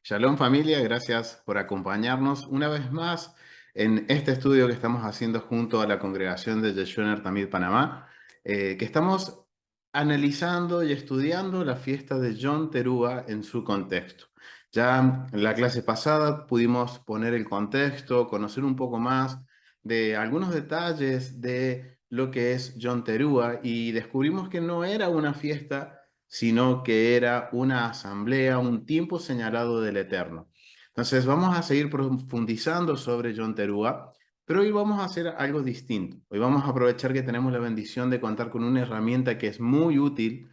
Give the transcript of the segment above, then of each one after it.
Shalom familia, gracias por acompañarnos una vez más en este estudio que estamos haciendo junto a la congregación de Yeshuner Tamid Panamá, que estamos analizando y estudiando la fiesta de Yom Teruah en su contexto. Ya en la clase pasada pudimos poner el contexto, conocer un poco más de algunos detalles de lo que es Yom Teruah y descubrimos que no era una fiesta sino que era una asamblea, un tiempo señalado del Eterno. Entonces vamos a seguir profundizando sobre Yom Teruah, pero hoy vamos a hacer algo distinto. Hoy vamos a aprovechar que tenemos la bendición de contar con una herramienta que es muy útil,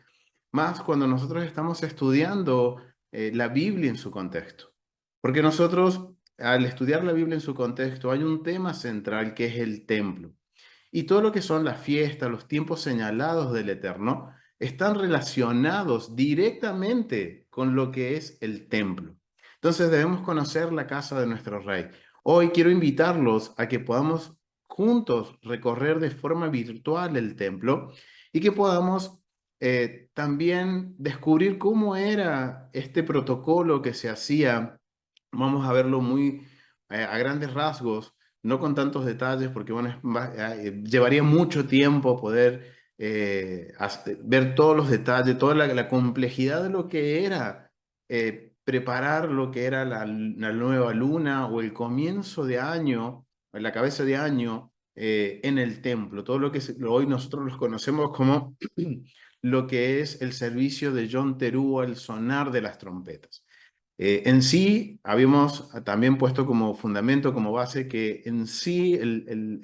más cuando nosotros estamos estudiando la Biblia en su contexto. Porque nosotros, al estudiar la Biblia en su contexto, hay un tema central que es el templo. Y todo lo que son las fiestas, los tiempos señalados del Eterno, están relacionados directamente con lo que es el templo. Entonces debemos conocer la casa de nuestro Rey. Hoy quiero invitarlos a que podamos juntos recorrer de forma virtual el templo y que podamos también descubrir cómo era este protocolo que se hacía. Vamos a verlo muy a grandes rasgos, no con tantos detalles, porque bueno, llevaría mucho tiempo poder ver todos los detalles, toda la complejidad de lo que era preparar lo que era la nueva luna o el comienzo de año, la cabeza de año en el templo, todo lo que hoy nosotros los conocemos como lo que es el servicio de Yom Teruah, el sonar de las trompetas. En sí, habíamos también puesto como fundamento, como base, que en sí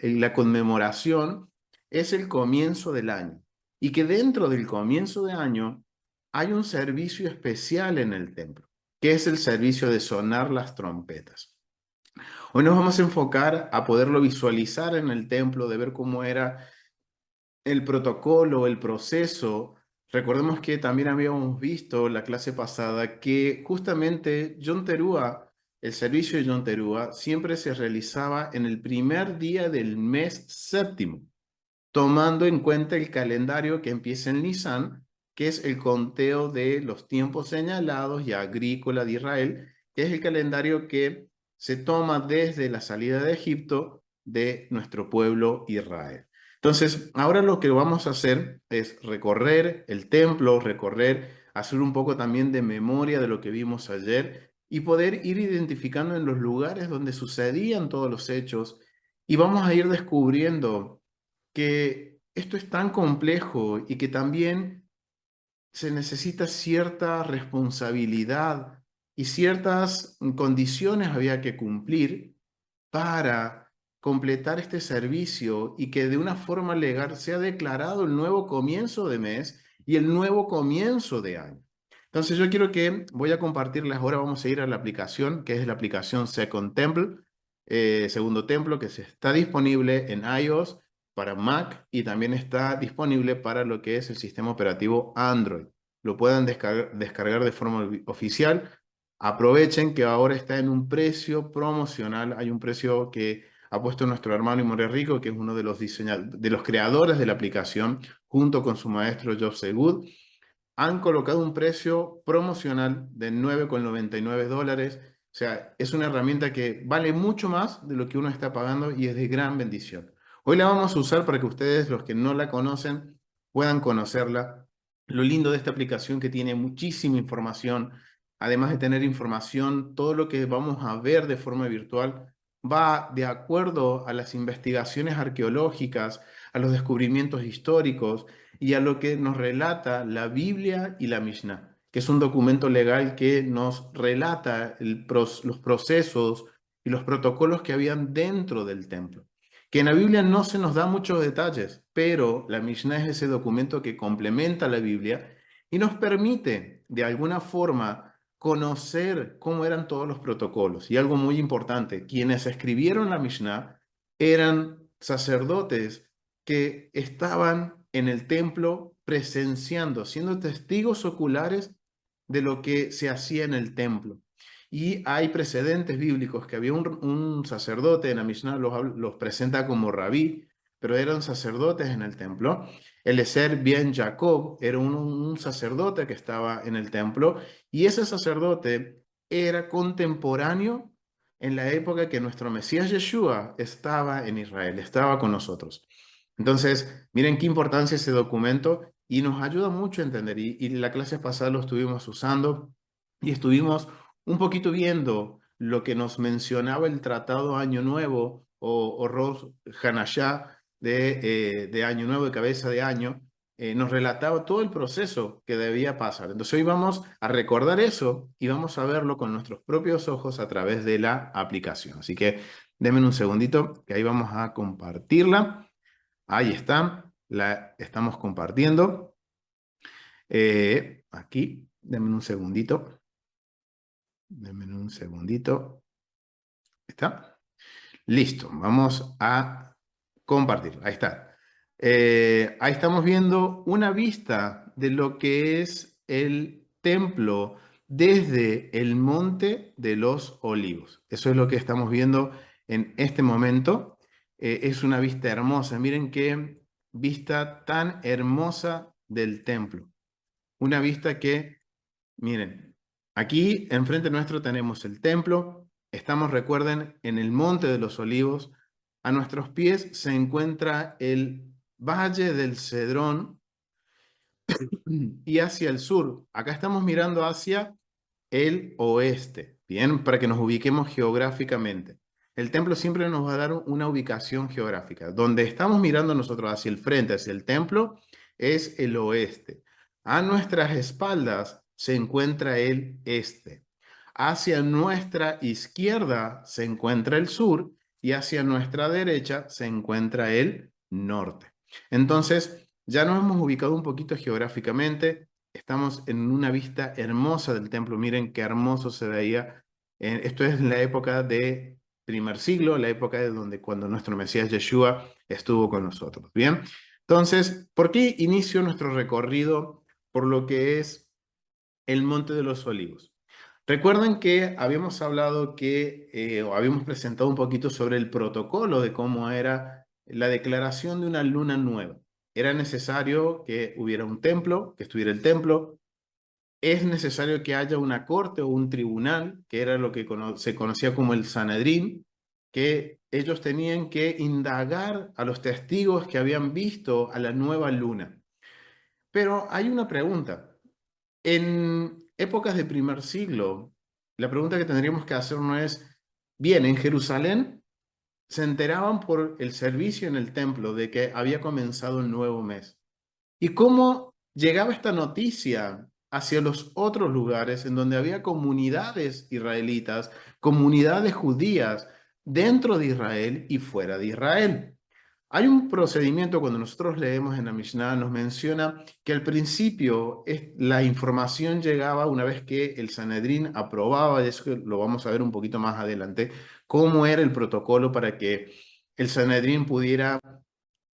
la conmemoración es el comienzo del año y que dentro del comienzo de año hay un servicio especial en el templo, que es el servicio de sonar las trompetas. Hoy nos vamos a enfocar a poderlo visualizar en el templo, de ver cómo era el protocolo, el proceso. Recordemos que también habíamos visto la clase pasada que justamente Yom Teruah, el servicio de Yom Teruah, siempre se realizaba en el primer día del mes séptimo, tomando en cuenta el calendario que empieza en Nisan, que es el conteo de los tiempos señalados y agrícola de Israel, que es el calendario que se toma desde la salida de Egipto de nuestro pueblo Israel. Entonces, ahora lo que vamos a hacer es recorrer el templo, hacer un poco también de memoria de lo que vimos ayer y poder ir identificando en los lugares donde sucedían todos los hechos y vamos a ir descubriendo que esto es tan complejo y que también se necesita cierta responsabilidad y ciertas condiciones había que cumplir para completar este servicio y que de una forma legal sea declarado el nuevo comienzo de mes y el nuevo comienzo de año. Entonces yo quiero que voy a compartirles ahora, vamos a ir a la aplicación, que es la aplicación Second Temple, Segundo Templo, que se está disponible en iOS para Mac y también está disponible para lo que es el sistema operativo Android. Lo puedan descargar de forma oficial. Aprovechen que ahora está en un precio promocional. Hay un precio que ha puesto nuestro hermano Imore Rico, que es uno de los de los creadores de la aplicación, junto con su maestro Job Segud. Han colocado un precio promocional de $9,99. O sea, es una herramienta que vale mucho más de lo que uno está pagando y es de gran bendición. Hoy la vamos a usar para que ustedes, los que no la conocen, puedan conocerla. Lo lindo de esta aplicación que tiene muchísima información, además de tener información, todo lo que vamos a ver de forma virtual va de acuerdo a las investigaciones arqueológicas, a los descubrimientos históricos y a lo que nos relata la Biblia y la Mishnah, que es un documento legal que nos relata los procesos y los protocolos que habían dentro del templo. Que en la Biblia no se nos da muchos detalles, pero la Mishnah es ese documento que complementa la Biblia y nos permite, de alguna forma, conocer cómo eran todos los protocolos. Y algo muy importante, quienes escribieron la Mishnah eran sacerdotes que estaban en el templo presenciando, siendo testigos oculares de lo que se hacía en el templo. Y hay precedentes bíblicos que había un sacerdote, en la Mishnah los presenta como rabí, pero eran sacerdotes en el templo. Eliezer ben Jacob era un sacerdote que estaba en el templo y ese sacerdote era contemporáneo en la época que nuestro Mesías Yeshua estaba en Israel, estaba con nosotros. Entonces, miren qué importancia ese documento y nos ayuda mucho a entender. Y la clase pasada lo estuvimos usando y estuvimos un poquito viendo lo que nos mencionaba el Tratado Año Nuevo o Rosh Hanashah de Año Nuevo, de cabeza de año, nos relataba todo el proceso que debía pasar. Entonces hoy vamos a recordar eso y vamos a verlo con nuestros propios ojos a través de la aplicación. Así que denme un segundito, que ahí vamos a compartirla. Ahí está, la estamos compartiendo. Aquí, denme un segundito. Denme un segundito. ¿Está? Listo, vamos a compartir. Ahí está. Ahí estamos viendo una vista de lo que es el templo desde el Monte de los Olivos. Eso es lo que estamos viendo en este momento. Es una vista hermosa. Miren qué vista tan hermosa del templo. Una vista que, miren, aquí enfrente nuestro tenemos el templo. Estamos, recuerden, en el Monte de los Olivos. A nuestros pies se encuentra el Valle del Cedrón y hacia el sur. Acá estamos mirando hacia el oeste, bien, para que nos ubiquemos geográficamente. El templo siempre nos va a dar una ubicación geográfica. Donde estamos mirando nosotros hacia el frente, hacia el templo, es el oeste. A nuestras espaldas se encuentra el este. Hacia nuestra izquierda se encuentra el sur y hacia nuestra derecha se encuentra el norte. Entonces, ya nos hemos ubicado un poquito geográficamente. Estamos en una vista hermosa del templo. Miren qué hermoso se veía. Esto es la época de primer siglo, la época de donde cuando nuestro Mesías Yeshua estuvo con nosotros. Bien, entonces, ¿por qué inicio nuestro recorrido por lo que es el Monte de los Olivos? Recuerden que habíamos hablado o habíamos presentado un poquito sobre el protocolo de cómo era la declaración de una luna nueva. Era necesario que hubiera un templo, que estuviera el templo. Es necesario que haya una corte o un tribunal, que era lo que se conocía como el Sanedrín, que ellos tenían que indagar a los testigos que habían visto a la nueva luna. Pero hay una pregunta. En épocas de primer siglo, la pregunta que tendríamos que hacernos es, bien, en Jerusalén se enteraban por el servicio en el templo de que había comenzado el nuevo mes. ¿Y cómo llegaba esta noticia hacia los otros lugares en donde había comunidades israelitas, comunidades judías dentro de Israel y fuera de Israel? Hay un procedimiento cuando nosotros leemos en la Mishnah, nos menciona que al principio la información llegaba una vez que el Sanedrín aprobaba, eso lo vamos a ver un poquito más adelante, cómo era el protocolo para que el Sanedrín pudiera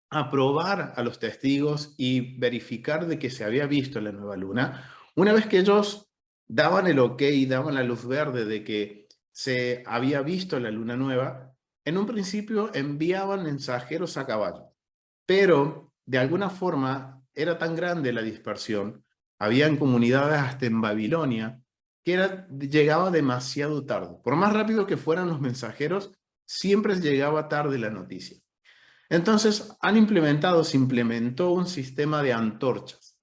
aprobar a los testigos y verificar de que se había visto la nueva luna. Una vez que ellos daban el ok y daban la luz verde de que se había visto la luna nueva, en un principio enviaban mensajeros a caballo, pero de alguna forma era tan grande la dispersión, habían comunidades hasta en Babilonia, que llegaba demasiado tarde. Por más rápido que fueran los mensajeros, siempre llegaba tarde la noticia. Entonces, se implementó un sistema de antorchas.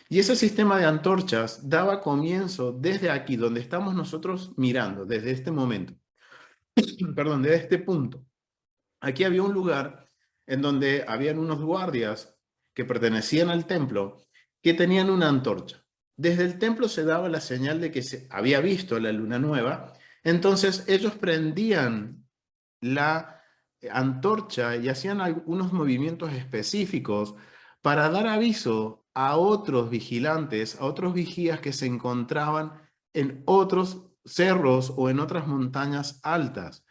Y ese sistema de antorchas daba comienzo desde aquí, donde estamos nosotros mirando, desde este momento, perdón, desde este punto. Aquí había un lugar en donde habían unos guardias que pertenecían al templo que tenían una antorcha. Desde el templo se daba la señal de que se había visto la luna nueva, entonces ellos prendían la antorcha y hacían algunos movimientos específicos para dar aviso a otros vigilantes, a otros vigías que se encontraban en otros cerros o en otras montañas altas.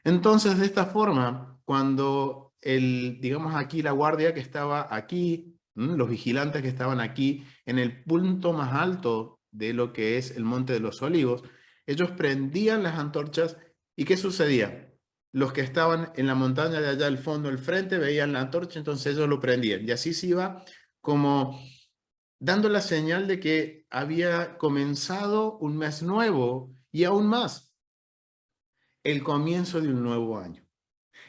Entonces, de esta forma, cuando digamos aquí la guardia que estaba aquí, los vigilantes que estaban aquí en el punto más alto de lo que es el Monte de los Olivos, ellos prendían las antorchas y ¿qué sucedía? Los que estaban en la montaña de allá al fondo, al frente, veían la antorcha, entonces ellos lo prendían. Y así se iba como dando la señal de que había comenzado un mes nuevo Y aún más, el comienzo de un nuevo año,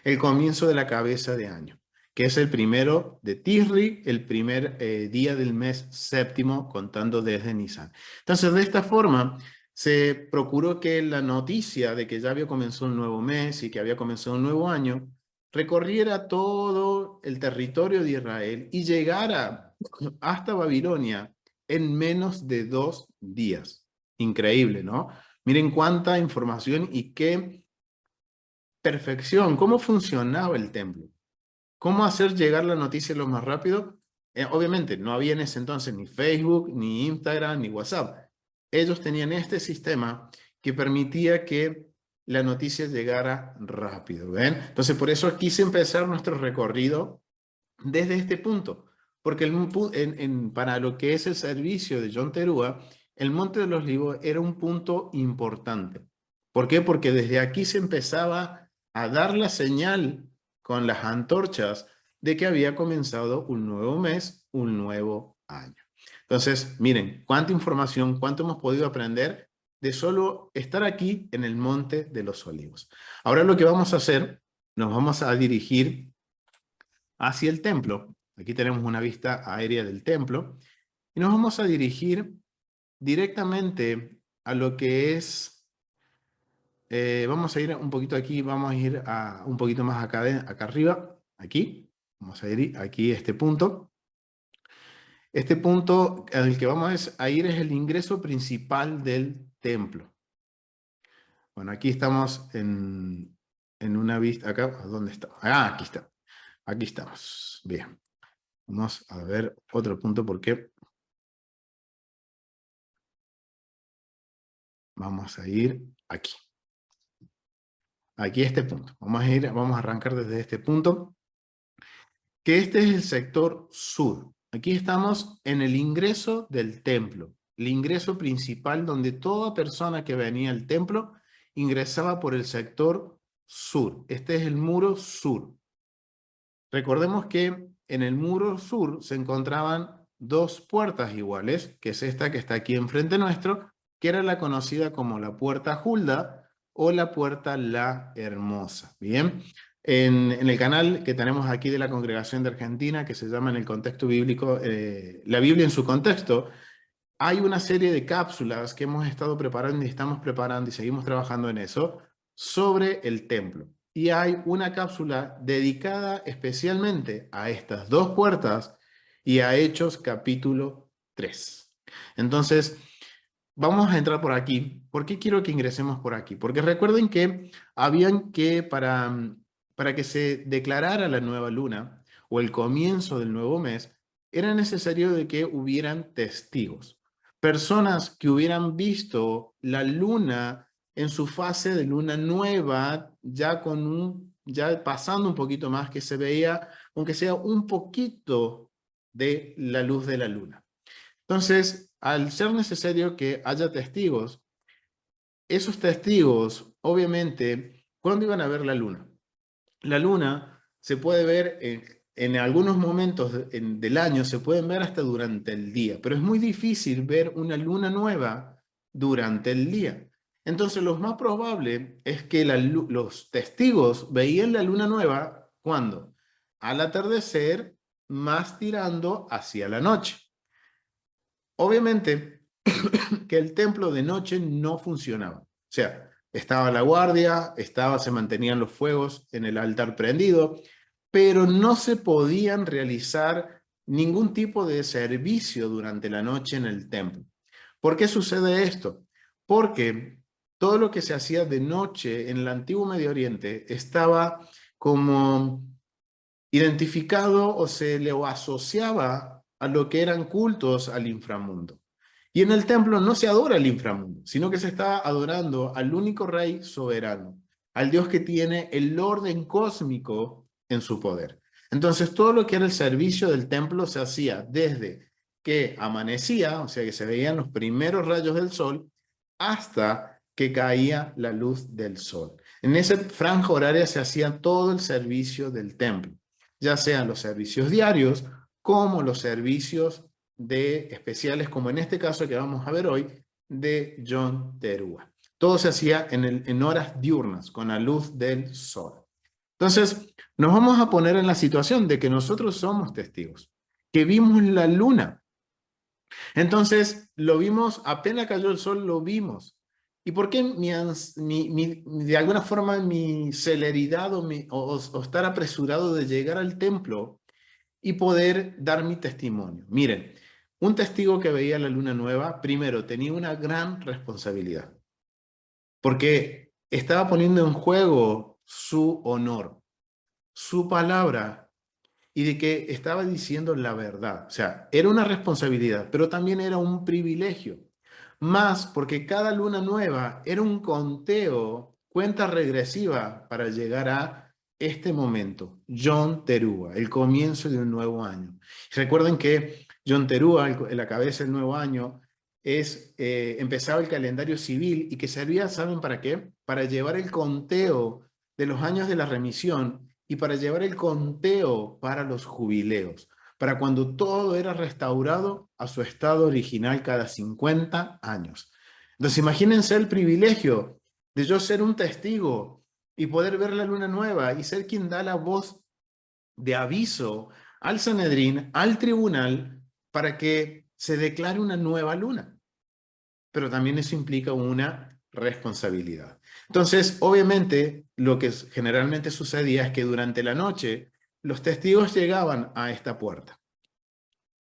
el comienzo de la cabeza de año, que es el primero de Tisri, el primer día del mes séptimo, contando desde Nisan. Entonces, de esta forma, se procuró que la noticia de que ya había comenzado un nuevo mes y que había comenzado un nuevo año, recorriera todo el territorio de Israel y llegara hasta Babilonia en menos de 2 días. Increíble, ¿no? Miren cuánta información y qué perfección, cómo funcionaba el templo. ¿Cómo hacer llegar la noticia lo más rápido? Obviamente, no había en ese entonces ni Facebook, ni Instagram, ni WhatsApp. Ellos tenían este sistema que permitía que la noticia llegara rápido, ¿ven? Entonces, por eso quise empezar nuestro recorrido desde este punto, porque para lo que es el servicio de John Terúa, el Monte de los Olivos era un punto importante. ¿Por qué? Porque desde aquí se empezaba a dar la señal con las antorchas de que había comenzado un nuevo mes, un nuevo año. Entonces, miren, cuánta información, cuánto hemos podido aprender de solo estar aquí en el Monte de los Olivos. Ahora lo que vamos a hacer, nos vamos a dirigir hacia el templo. Aquí tenemos una vista aérea del templo. Y nos vamos a dirigir directamente a lo que es, vamos a ir un poquito aquí, vamos a ir un poquito más acá, acá arriba, aquí. Vamos a ir aquí a este punto. Este punto al que vamos a ir es el ingreso principal del templo. Bueno, aquí estamos en una vista, acá, ¿dónde está? Ah, aquí está. Aquí estamos. Bien. Vamos a ver otro punto porque vamos a ir aquí. Aquí a este punto. Vamos a arrancar desde este punto, que este es el sector sur. Aquí estamos en el ingreso del templo, el ingreso principal donde toda persona que venía al templo ingresaba por el sector sur. Este es el muro sur. Recordemos que en el muro sur se encontraban 2 puertas iguales, que es esta que está aquí enfrente nuestro, que era la conocida como la puerta Hulda o la puerta La Hermosa. Bien, en el canal que tenemos aquí de la Congregación de Argentina, que se llama en el contexto bíblico, la Biblia en su contexto, hay una serie de cápsulas que hemos estado preparando y estamos preparando y seguimos trabajando en eso sobre el templo. Y hay una cápsula dedicada especialmente a estas 2 puertas y a Hechos capítulo 3. Entonces, vamos a entrar por aquí. ¿Por qué quiero que ingresemos por aquí? Porque recuerden que habían que, para que se declarara la nueva luna o el comienzo del nuevo mes, era necesario de que hubieran testigos. Personas que hubieran visto la luna en su fase de luna nueva, ya pasando un poquito más, que se veía, aunque sea un poquito de la luz de la luna. Entonces, al ser necesario que haya testigos, esos testigos, obviamente, ¿cuándo iban a ver la luna? La luna se puede ver en algunos momentos del año, se pueden ver hasta durante el día, pero es muy difícil ver una luna nueva durante el día. Entonces, lo más probable es que los testigos veían la luna nueva, ¿cuándo? Al atardecer, más tirando hacia la noche. Obviamente que el templo de noche no funcionaba. O sea, estaba la guardia, se mantenían los fuegos en el altar prendido, pero no se podían realizar ningún tipo de servicio durante la noche en el templo. ¿Por qué sucede esto? Porque todo lo que se hacía de noche en el antiguo Medio Oriente estaba como identificado o se le asociaba a lo que eran cultos al inframundo. Y en el templo no se adora el inframundo, sino que se está adorando al único rey soberano, al Dios que tiene el orden cósmico en su poder. Entonces, todo lo que era el servicio del templo se hacía desde que amanecía, o sea, que se veían los primeros rayos del sol, hasta que caía la luz del sol. En esa franja horaria se hacía todo el servicio del templo, ya sean los servicios diarios como los servicios especiales, como en este caso que vamos a ver hoy, de John Terúa. Todo se hacía en horas diurnas, con la luz del sol. Entonces, nos vamos a poner en la situación de que nosotros somos testigos, que vimos la luna. Entonces, lo vimos, apenas cayó el sol, lo vimos. ¿Y por qué de alguna forma mi celeridad o estar apresurado de llegar al templo y poder dar mi testimonio? Miren, un testigo que veía la luna nueva, primero, tenía una gran responsabilidad, porque estaba poniendo en juego su honor, su palabra, y de que estaba diciendo la verdad. O sea, era una responsabilidad, pero también era un privilegio. Más porque cada luna nueva era un conteo, cuenta regresiva para llegar a este momento, Yom Teruah, el comienzo de un nuevo año. Recuerden que Yom Teruah, la cabeza del nuevo año, empezaba el calendario civil y que servía, ¿saben para qué? Para llevar el conteo de los años de la remisión y para llevar el conteo para los jubileos, para cuando todo era restaurado a su estado original cada 50 años. Entonces imagínense el privilegio de yo ser un testigo y poder ver la luna nueva y ser quien da la voz de aviso al Sanedrín, al tribunal, para que se declare una nueva luna. Pero también eso implica una responsabilidad. Entonces, obviamente, lo que generalmente sucedía es que durante la noche los testigos llegaban a esta puerta,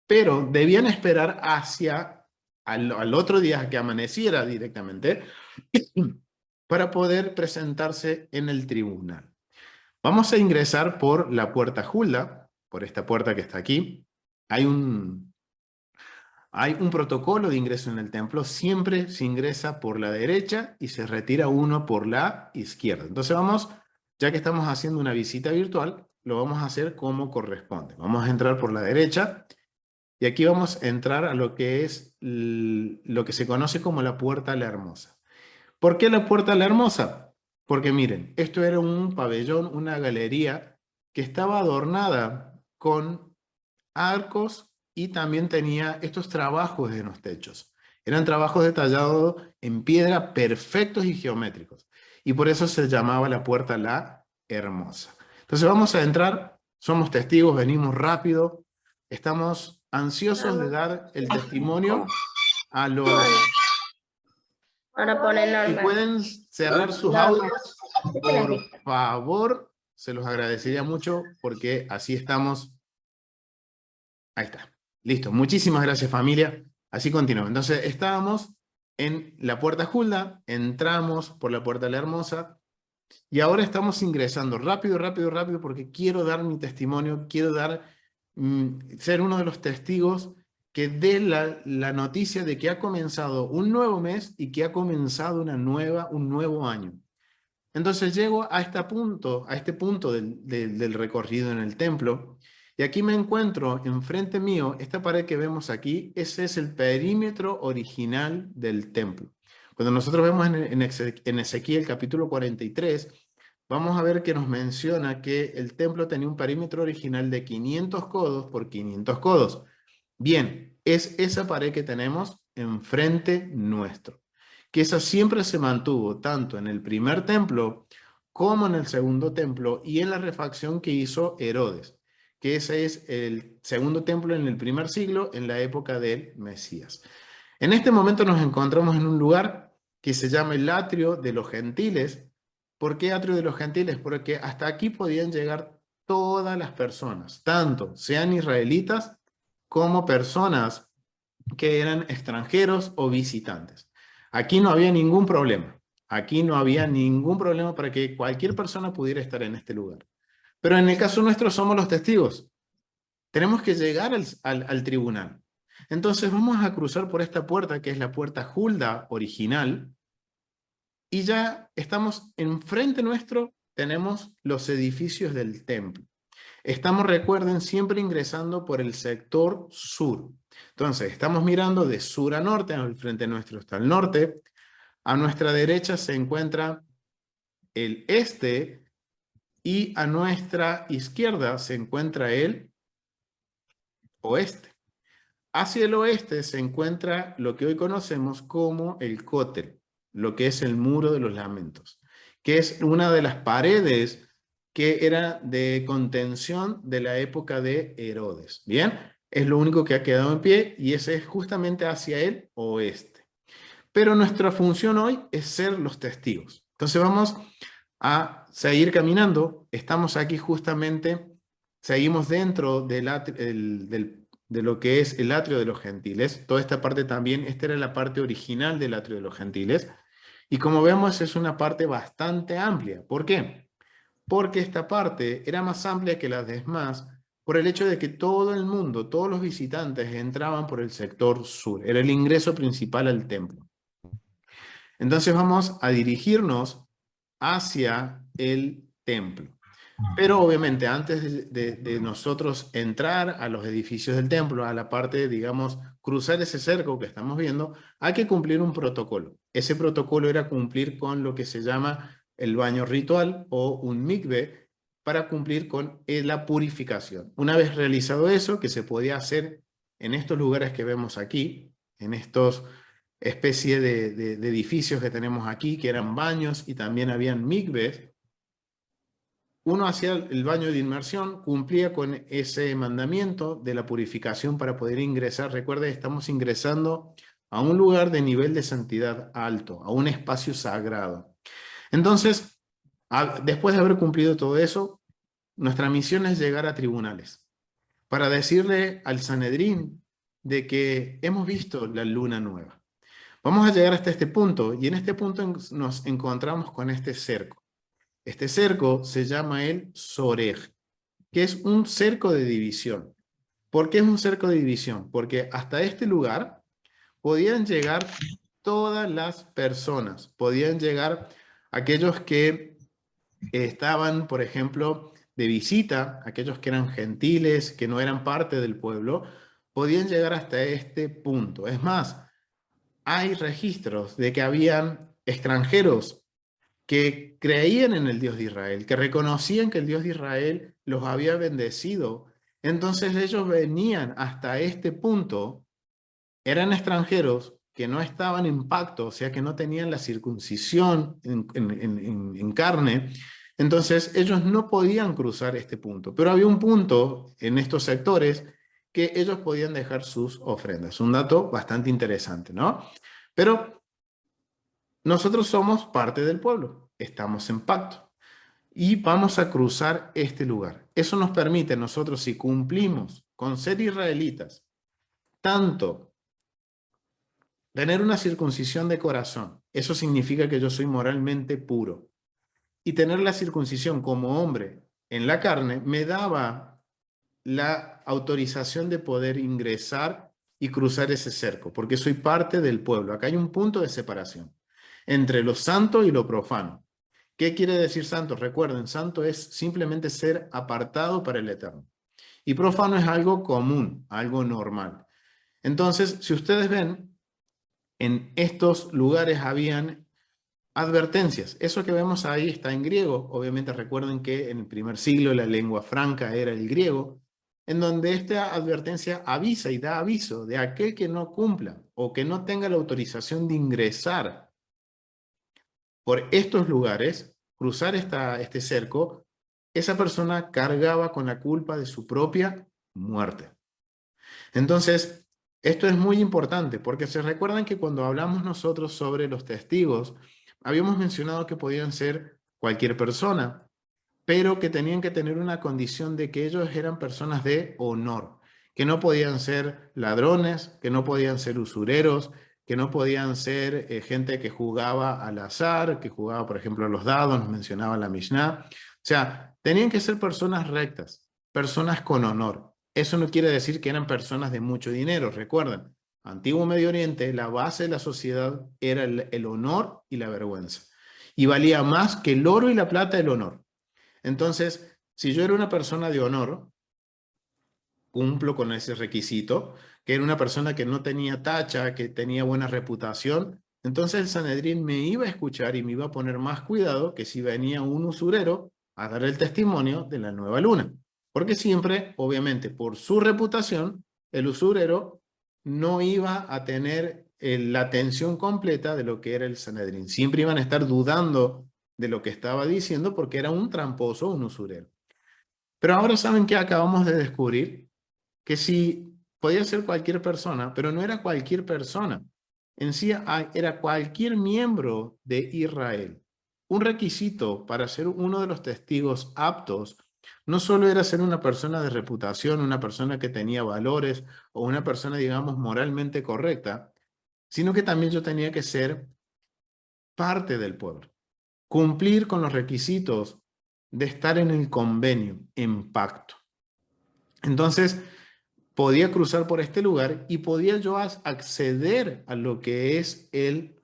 pero debían esperar hacia al otro día que amaneciera directamente para poder presentarse en el tribunal. Vamos a ingresar por la puerta Hulda, por esta puerta que está aquí. Hay un protocolo de ingreso en el templo, siempre se ingresa por la derecha y se retira uno por la izquierda. Entonces vamos, ya que estamos haciendo una visita virtual, lo vamos a hacer como corresponde. Vamos a entrar por la derecha y aquí vamos a entrar a lo que es lo que se conoce como la Puerta La Hermosa. ¿Por qué la Puerta La Hermosa? Porque miren, esto era un pabellón, una galería que estaba adornada con arcos y también tenía estos trabajos en los techos. Eran trabajos detallados en piedra perfectos y geométricos. Y por eso se llamaba la Puerta La Hermosa. Entonces vamos a entrar, somos testigos, venimos rápido, estamos ansiosos de dar el testimonio a los... Ahora pone Si normal. pueden cerrar sus audios, por favor, se los agradecería mucho porque así estamos. Ahí está. Listo. Muchísimas gracias, familia. Así continúa. Entonces, estábamos en la puerta Hulda, entramos por la puerta La Hermosa y ahora estamos ingresando rápido, rápido, rápido porque quiero dar mi testimonio, quiero ser uno de los testigos que dé la noticia de que ha comenzado un nuevo mes y que ha comenzado un nuevo año. Entonces llego a este punto del recorrido en el templo, y aquí me encuentro enfrente mío, esta pared que vemos aquí, ese es el perímetro original del templo. Cuando nosotros vemos en Ezequiel capítulo 43, vamos a ver que nos menciona que el templo tenía un perímetro original de 500 codos por 500 codos. Bien, es esa pared que tenemos enfrente nuestro, que esa siempre se mantuvo tanto en el primer templo como en el segundo templo y en la refacción que hizo Herodes, que ese es el segundo templo en el primer siglo, en la época del Mesías. En este momento nos encontramos en un lugar que se llama el atrio de los gentiles. ¿Por qué atrio de los gentiles? Porque hasta aquí podían llegar todas las personas, tanto sean israelitas como personas que eran extranjeros o visitantes. Aquí no había ningún problema. Aquí no había ningún problema para que cualquier persona pudiera estar en este lugar. Pero en el caso nuestro somos los testigos. Tenemos que llegar al tribunal. Entonces vamos a cruzar por esta puerta que es la puerta Hulda original y ya estamos enfrente nuestro, tenemos los edificios del templo. Estamos, recuerden, siempre ingresando por el sector sur. Entonces, estamos mirando de sur a norte, al frente nuestro está el norte, a nuestra derecha se encuentra el este y a nuestra izquierda se encuentra el oeste. Hacia el oeste se encuentra lo que hoy conocemos como el cótel. lo que es el Muro de los Lamentos, que es una de las paredes que era de contención de la época de Herodes. Bien, es lo único que ha quedado en pie y ese es justamente hacia el oeste. Pero nuestra función hoy es ser los testigos. Entonces vamos a seguir caminando. Estamos aquí justamente, seguimos dentro de lo que es el atrio de los gentiles. Toda esta parte también, esta era la parte original del atrio de los gentiles. Y como vemos es una parte bastante amplia. ¿Por qué? Porque esta parte era más amplia que las demás por el hecho de que todo el mundo, todos los visitantes entraban por el sector sur. Era el ingreso principal al templo. Entonces vamos a dirigirnos hacia el templo. Pero obviamente antes de nosotros entrar a los edificios del templo, a la parte, digamos, cruzar ese cerco que estamos viendo, hay que cumplir un protocolo. Ese protocolo era cumplir con lo que se llama el baño ritual o un mikve para cumplir con la purificación. Una vez realizado eso, que se podía hacer en estos lugares que vemos aquí, en estos especie de edificios que tenemos aquí, que eran baños y también habían mikves, uno hacía el baño de inmersión, cumplía con ese mandamiento de la purificación para poder ingresar. Recuerde, estamos ingresando a un lugar de nivel de santidad alto, a un espacio sagrado. Entonces, después de haber cumplido todo eso, nuestra misión es llegar a tribunales para decirle al Sanedrín de que hemos visto la luna nueva. Vamos a llegar hasta este punto y en este punto nos encontramos con este cerco. Este cerco se llama el Sorej, que es un cerco de división. ¿Por qué es un cerco de división? Porque hasta este lugar podían llegar todas las personas, podían llegar aquellos que estaban, por ejemplo, de visita, aquellos que eran gentiles, que no eran parte del pueblo, podían llegar hasta este punto. Es más, hay registros de que habían extranjeros que creían en el Dios de Israel, que reconocían que el Dios de Israel los había bendecido. Entonces ellos venían hasta este punto, eran extranjeros que no estaban en pacto, o sea que no tenían la circuncisión en carne, entonces ellos no podían cruzar este punto. Pero había un punto en estos sectores que ellos podían dejar sus ofrendas. Un dato bastante interesante, ¿no? Pero nosotros somos parte del pueblo, estamos en pacto y vamos a cruzar este lugar. Eso nos permite nosotros, si cumplimos con ser israelitas, tanto tener una circuncisión de corazón, eso significa que yo soy moralmente puro, y tener la circuncisión como hombre en la carne me daba la autorización de poder ingresar y cruzar ese cerco, porque soy parte del pueblo. Acá hay un punto de separación entre lo santo y lo profano. ¿Qué quiere decir santo? Recuerden, santo es simplemente ser apartado para el eterno. Y profano es algo común, algo normal. Entonces, si ustedes ven, en estos lugares habían advertencias. Eso que vemos ahí está en griego. Obviamente recuerden que en el primer siglo la lengua franca era el griego, en donde esta advertencia avisa y da aviso de aquel que no cumpla o que no tenga la autorización de ingresar por estos lugares, cruzar este cerco, esa persona cargaba con la culpa de su propia muerte. Entonces, esto es muy importante porque se recuerdan que cuando hablamos nosotros sobre los testigos, habíamos mencionado que podían ser cualquier persona, pero que tenían que tener una condición de que ellos eran personas de honor, que no podían ser ladrones, que no podían ser usureros, que no podían ser gente que jugaba al azar, que jugaba, por ejemplo, a los dados, nos mencionaba la Mishnah. O sea, tenían que ser personas rectas, personas con honor. Eso no quiere decir que eran personas de mucho dinero, recuerden. Antiguo Medio Oriente, la base de la sociedad era el honor y la vergüenza. Y valía más que el oro y la plata el honor. Entonces, si yo era una persona de honor, cumplo con ese requisito, que era una persona que no tenía tacha, que tenía buena reputación, entonces el Sanedrín me iba a escuchar y me iba a poner más cuidado que si venía un usurero a dar el testimonio de la nueva luna. Porque siempre, obviamente, por su reputación, el usurero no iba a tener la atención completa de lo que era el Sanedrín. Siempre iban a estar dudando de lo que estaba diciendo porque era un tramposo, un usurero. Pero ahora saben que acabamos de descubrir que sí podía ser cualquier persona, pero no era cualquier persona. En sí era cualquier miembro de Israel. Un requisito para ser uno de los testigos aptos no solo era ser una persona de reputación, una persona que tenía valores o una persona, digamos, moralmente correcta, sino que también yo tenía que ser parte del pueblo, cumplir con los requisitos de estar en el convenio, en pacto. Entonces, podía cruzar por este lugar y podía yo acceder a lo que es el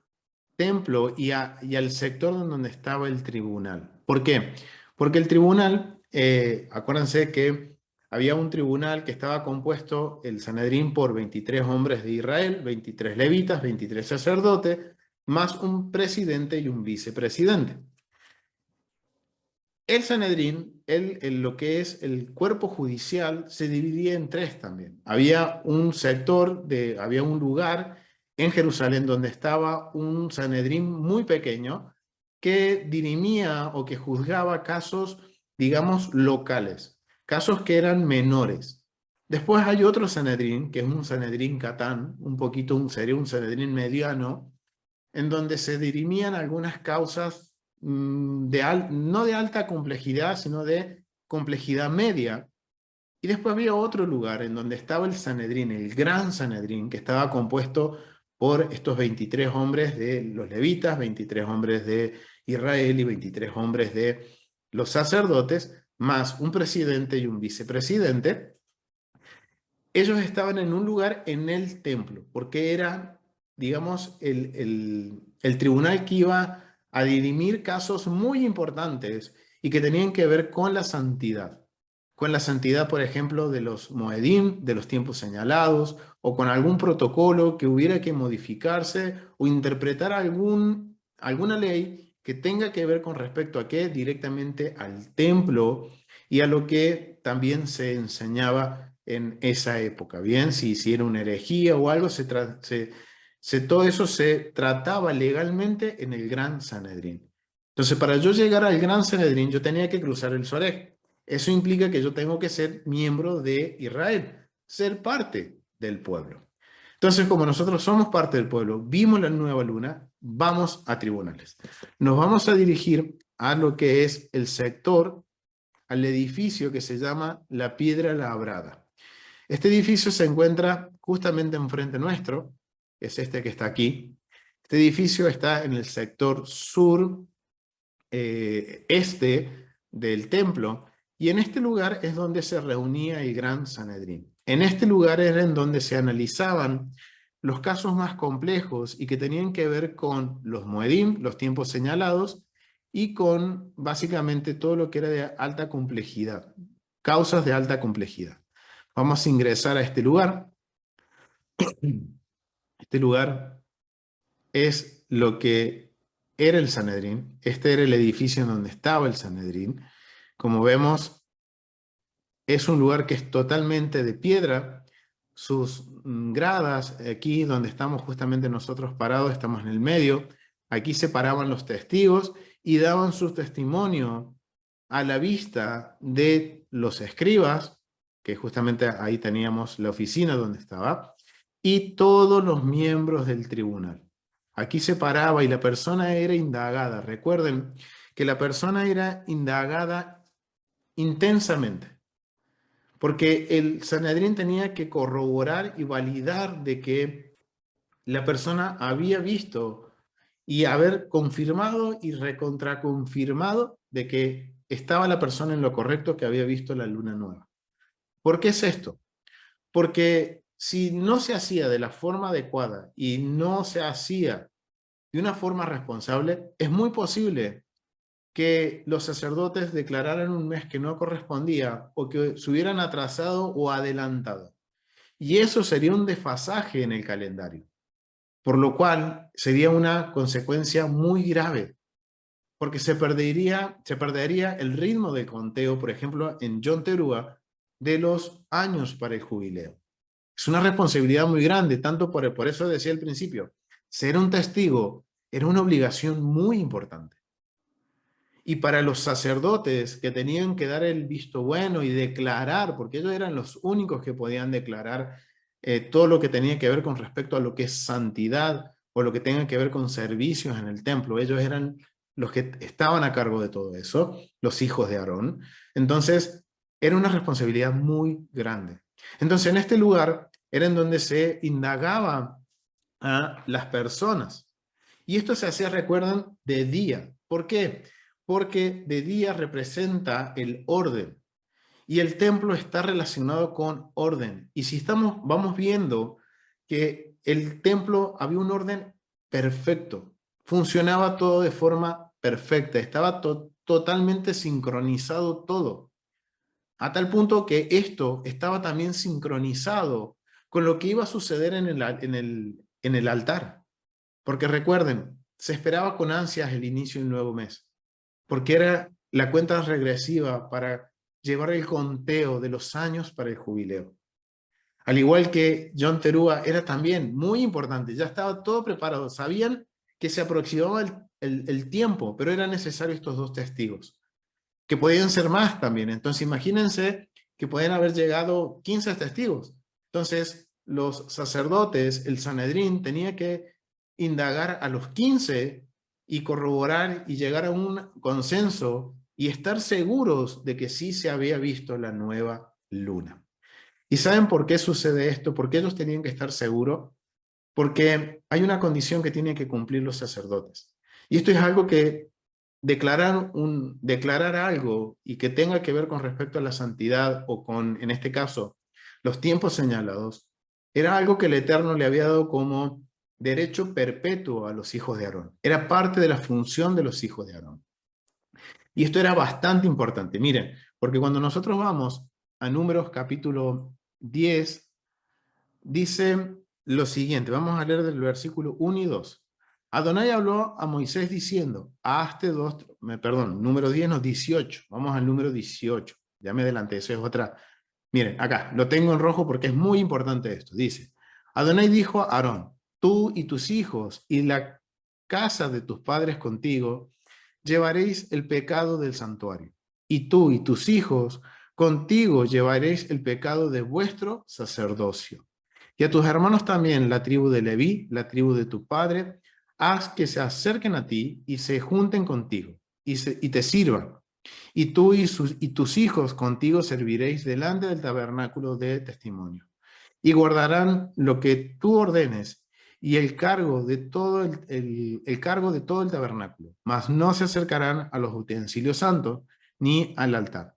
templo y al sector donde estaba el tribunal. ¿Por qué? Porque el tribunal, acuérdense que había un tribunal que estaba compuesto, el Sanedrín, por 23 hombres de Israel, 23 levitas, 23 sacerdotes, más un presidente y un vicepresidente. El Sanedrín, lo que es el cuerpo judicial, se dividía en tres también. Había un había un lugar en Jerusalén donde estaba un Sanedrín muy pequeño que dirimía o que juzgaba casos, digamos, locales, casos que eran menores. Después hay otro Sanedrín, que es un Sanedrín Catán, sería un Sanedrín mediano, en donde se dirimían algunas causas no de alta complejidad, sino de complejidad media. Y después había otro lugar en donde estaba el Sanedrín, el gran Sanedrín, que estaba compuesto por estos 23 hombres de los levitas, 23 hombres de Israel y 23 hombres de los sacerdotes, más un presidente y un vicepresidente. Ellos estaban en un lugar en el templo, porque era, digamos, el tribunal que iba a dirimir casos muy importantes y que tenían que ver con la santidad. Con la santidad, por ejemplo, de los Moedim, de los tiempos señalados, o con algún protocolo que hubiera que modificarse o interpretar alguna ley que tenga que ver con respecto a qué, directamente al templo y a lo que también se enseñaba en esa época. Bien, si hiciera una herejía o algo, todo eso se trataba legalmente en el Gran Sanedrín. Entonces, para yo llegar al Gran Sanedrín, yo tenía que cruzar el Soreg. Eso implica que yo tengo que ser miembro de Israel, ser parte del pueblo. Entonces, como nosotros somos parte del pueblo, vimos la nueva luna, vamos a tribunales. Nos vamos a dirigir a lo que es el sector, al edificio que se llama la Piedra Labrada. Este edificio se encuentra justamente enfrente nuestro, es este que está aquí. Este edificio está en el sector sur este del templo, y en este lugar es donde se reunía el Gran Sanedrín. En este lugar era en donde se analizaban los casos más complejos y que tenían que ver con los Moedim, los tiempos señalados, y con básicamente todo lo que era de alta complejidad, causas de alta complejidad. Vamos a ingresar a este lugar. Este lugar es lo que era el Sanedrín. Este era el edificio en donde estaba el Sanedrín. Como vemos, es un lugar que es totalmente de piedra. Sus gradas, aquí donde estamos justamente nosotros parados, estamos en el medio. Aquí se paraban los testigos y daban su testimonio a la vista de los escribas, que justamente ahí teníamos la oficina donde estaba, y todos los miembros del tribunal. Aquí se paraba y la persona era indagada. Recuerden que la persona era indagada intensamente, porque el Sanedrín tenía que corroborar y validar de que la persona había visto y haber confirmado y recontraconfirmado de que estaba la persona en lo correcto, que había visto la luna nueva. ¿Por qué es esto? Porque si no se hacía de la forma adecuada y no se hacía de una forma responsable, es muy posible que los sacerdotes declararan un mes que no correspondía o que se hubieran atrasado o adelantado. Y eso sería un desfasaje en el calendario, por lo cual sería una consecuencia muy grave, porque se perdería el ritmo de conteo, por ejemplo, en Yom Teruah, de los años para el jubileo. Es una responsabilidad muy grande, tanto por eso decía al principio, ser un testigo era una obligación muy importante. Y para los sacerdotes que tenían que dar el visto bueno y declarar, porque ellos eran los únicos que podían declarar todo lo que tenía que ver con respecto a lo que es santidad o lo que tenga que ver con servicios en el templo. Ellos eran los que estaban a cargo de todo eso, los hijos de Aarón. Entonces, era una responsabilidad muy grande. Entonces, en este lugar era en donde se indagaba a las personas. Y esto se hacía, recuerdan, de día. ¿Por qué? Porque de día representa el orden. Y el templo está relacionado con orden. Y si vamos viendo que el templo había un orden perfecto. Funcionaba todo de forma perfecta. Estaba totalmente sincronizado todo. A tal punto que esto estaba también sincronizado con lo que iba a suceder en el altar. Porque recuerden, se esperaba con ansias el inicio del nuevo mes, porque era la cuenta regresiva para llevar el conteo de los años para el jubileo. Al igual que John Terúa, era también muy importante, ya estaba todo preparado, sabían que se aproximaba el tiempo, pero eran necesarios estos dos testigos, que podían ser más también. Entonces imagínense que pueden haber llegado 15 testigos. Entonces los sacerdotes, el Sanedrín, tenía que indagar a los 15 y corroborar y llegar a un consenso y estar seguros de que sí se había visto la nueva luna. ¿Y saben por qué sucede esto? ¿Por qué ellos tenían que estar seguros? Porque hay una condición que tienen que cumplir los sacerdotes. Y esto es algo que declarar algo y que tenga que ver con respecto a la santidad o con, en este caso, los tiempos señalados, era algo que el Eterno le había dado como derecho perpetuo a los hijos de Aarón. Era parte de la función de los hijos de Aarón. Y esto era bastante importante. Miren, porque cuando nosotros vamos a Números capítulo 10, dice lo siguiente. Vamos a leer del versículo 1 y 2. Adonai habló a Moisés diciendo, número 10, no, 18. Vamos al número 18. Ya me adelanté, eso es otra. Miren, acá, lo tengo en rojo porque es muy importante esto. Dice, Adonai dijo a Aarón, tú y tus hijos y la casa de tus padres contigo, llevaréis el pecado del santuario. Y tú y tus hijos contigo llevaréis el pecado de vuestro sacerdocio. Y a tus hermanos también, la tribu de Leví, la tribu de tu padre, haz que se acerquen a ti y se junten contigo y te sirvan. Y tú y tus hijos contigo serviréis delante del tabernáculo de testimonio. Y guardarán lo que tú ordenes y el cargo de todo el cargo de todo el tabernáculo, mas no se acercarán a los utensilios santos ni al altar,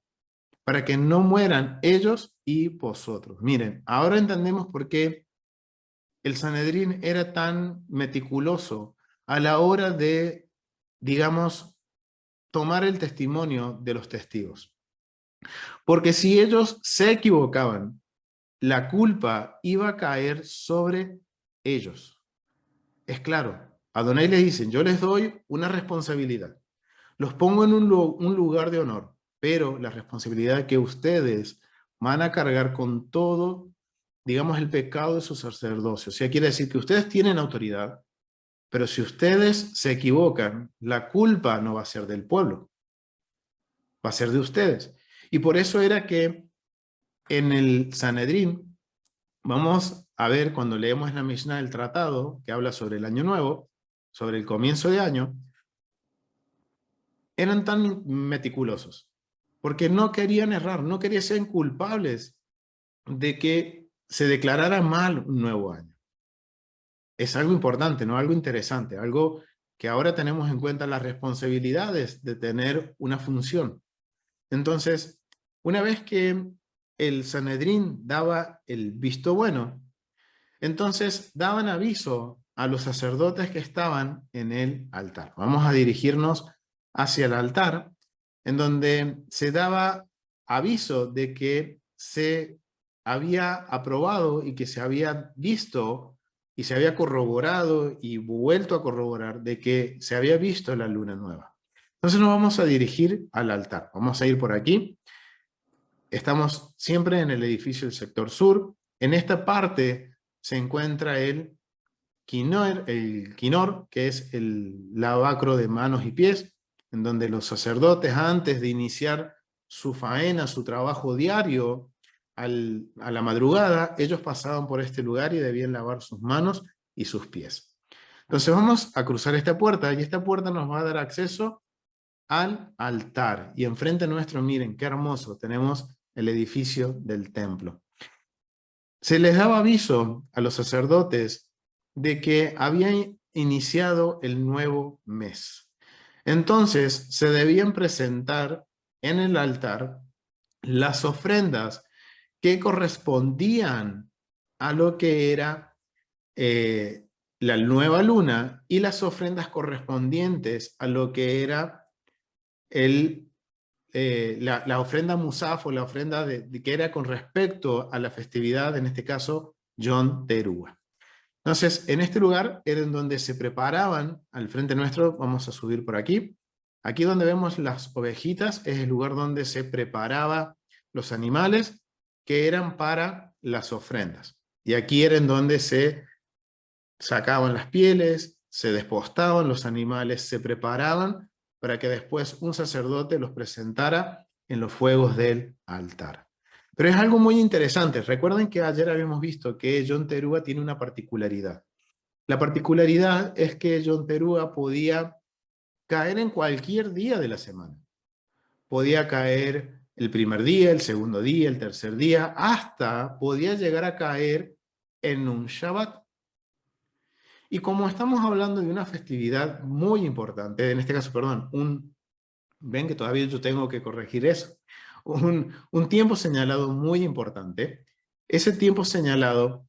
para que no mueran ellos y vosotros. Miren, ahora entendemos por qué el Sanedrín era tan meticuloso a la hora de, digamos, tomar el testimonio de los testigos. Porque si ellos se equivocaban, la culpa iba a caer sobre ellos. Es claro, a Adonai le dicen, yo les doy una responsabilidad, los pongo en un lugar de honor, pero la responsabilidad que ustedes van a cargar con todo, digamos, el pecado de su sacerdocio. O sea, quiere decir que ustedes tienen autoridad, pero si ustedes se equivocan, la culpa no va a ser del pueblo, va a ser de ustedes. Y por eso era que en el Sanedrín, vamos a ver cuando leemos la Mishnah del tratado, que habla sobre el año nuevo, sobre el comienzo de año, eran tan meticulosos, porque no querían errar, no querían ser culpables de que se declarara mal un nuevo año. Es algo importante, ¿no? Algo interesante, algo que ahora tenemos en cuenta las responsabilidades de tener una función. Entonces, una vez que el Sanedrín daba el visto bueno, entonces daban aviso a los sacerdotes que estaban en el altar. Vamos a dirigirnos hacia el altar, en donde se daba aviso de que se había aprobado y que se había visto y se había corroborado y vuelto a corroborar de que se había visto la luna nueva. Entonces nos vamos a dirigir al altar. Vamos a ir por aquí. Estamos siempre en el edificio del sector sur. En esta parte se encuentra el quinor, que es el lavacro de manos y pies, en donde los sacerdotes, antes de iniciar su faena, su trabajo diario, a la madrugada, ellos pasaban por este lugar y debían lavar sus manos y sus pies. Entonces vamos a cruzar esta puerta, y esta puerta nos va a dar acceso al altar. Y enfrente nuestro, miren, qué hermoso, tenemos el edificio del templo. Se les daba aviso a los sacerdotes de que había iniciado el nuevo mes. Entonces se debían presentar en el altar las ofrendas que correspondían a lo que era la nueva luna, y las ofrendas correspondientes a lo que era la ofrenda musaf, o la ofrenda que era con respecto a la festividad, en este caso, Yom Teruah. Entonces, en este lugar era en donde se preparaban, al frente nuestro, vamos a subir por aquí. Aquí donde vemos las ovejitas es el lugar donde se preparaba los animales que eran para las ofrendas. Y aquí era en donde se sacaban las pieles, se despostaban los animales, se preparaban para que después un sacerdote los presentara en los fuegos del altar. Pero es algo muy interesante. Recuerden que ayer habíamos visto que Yom Teruah tiene una particularidad. La particularidad es que Yom Teruah podía caer en cualquier día de la semana. Podía caer el primer día, el segundo día, el tercer día, hasta podía llegar a caer en un Shabbat. Y como estamos hablando de una festividad muy importante, en este caso, perdón, ven que todavía yo tengo que corregir eso, un tiempo señalado muy importante, ese tiempo señalado,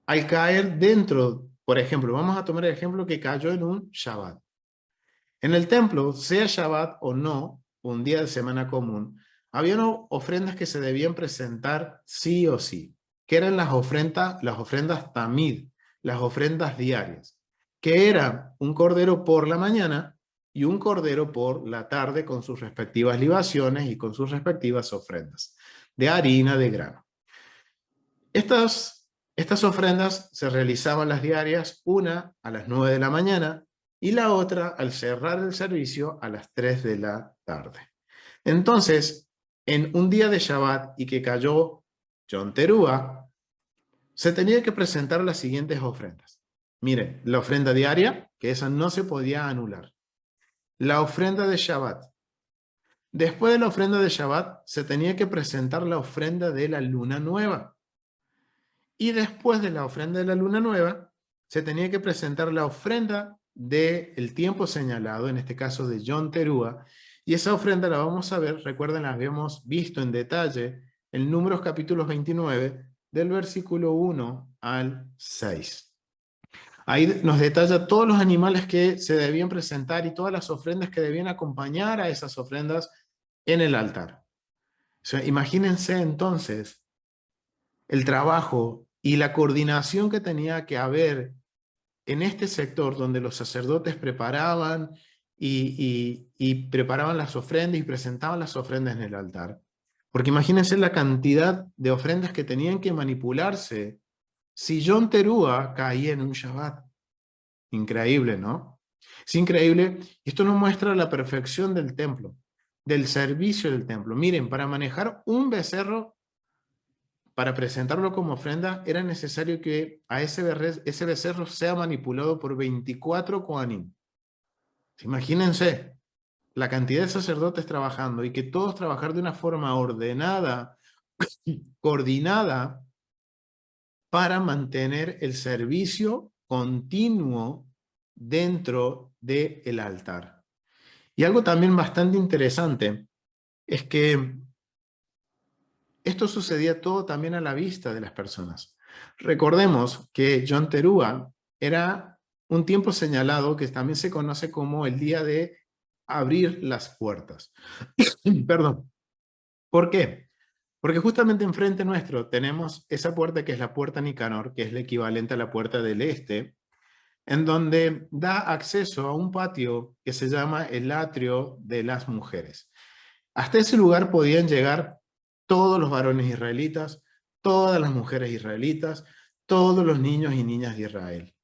al caer dentro, por ejemplo, vamos a tomar el ejemplo que cayó en un Shabbat. En el templo, sea Shabbat o no, un día de semana común, había ofrendas que se debían presentar sí o sí, que eran las ofrendas tamid, las ofrendas diarias, que eran un cordero por la mañana y un cordero por la tarde, con sus respectivas libaciones y con sus respectivas ofrendas de harina de grano. Estas ofrendas se realizaban las diarias, una a las 9 de la mañana y la otra al cerrar el servicio a las 3 de la tarde. Entonces, en un día de Shabbat y que cayó Yom Teruah, se tenía que presentar las siguientes ofrendas. Miren, la ofrenda diaria, que esa no se podía anular. La ofrenda de Shabbat. Después de la ofrenda de Shabbat, se tenía que presentar la ofrenda de la luna nueva. Y después de la ofrenda de la luna nueva, se tenía que presentar la ofrenda del tiempo señalado, en este caso de Yom Teruah, y esa ofrenda la vamos a ver, recuerden, la habíamos visto en detalle en Números capítulos 29, del versículo 1 al 6. Ahí nos detalla todos los animales que se debían presentar y todas las ofrendas que debían acompañar a esas ofrendas en el altar. O sea, imagínense entonces el trabajo y la coordinación que tenía que haber en este sector, donde los sacerdotes preparaban y preparaban las ofrendas y presentaban las ofrendas en el altar. Porque imagínense la cantidad de ofrendas que tenían que manipularse si Yom Teruah caía en un Shabbat. Increíble, ¿no? Es increíble. Esto nos muestra la perfección del templo, del servicio del templo. Miren, para manejar un becerro, para presentarlo como ofrenda, era necesario que a ese becerro sea manipulado por 24 Kohanim. Imagínense la cantidad de sacerdotes trabajando y que todos trabajar de una forma ordenada, coordinada, para mantener el servicio continuo dentro del altar. Y algo también bastante interesante es que esto sucedía todo también a la vista de las personas. Recordemos que Yom Teruah era un tiempo señalado que también se conoce como el día de abrir las puertas. Perdón. ¿Por qué? Porque justamente enfrente nuestro tenemos esa puerta que es la puerta Nicanor, que es la equivalente a la puerta del este, en donde da acceso a un patio que se llama el atrio de las mujeres. Hasta ese lugar podían llegar todos los varones israelitas, todas las mujeres israelitas, todos los niños y niñas de Israel.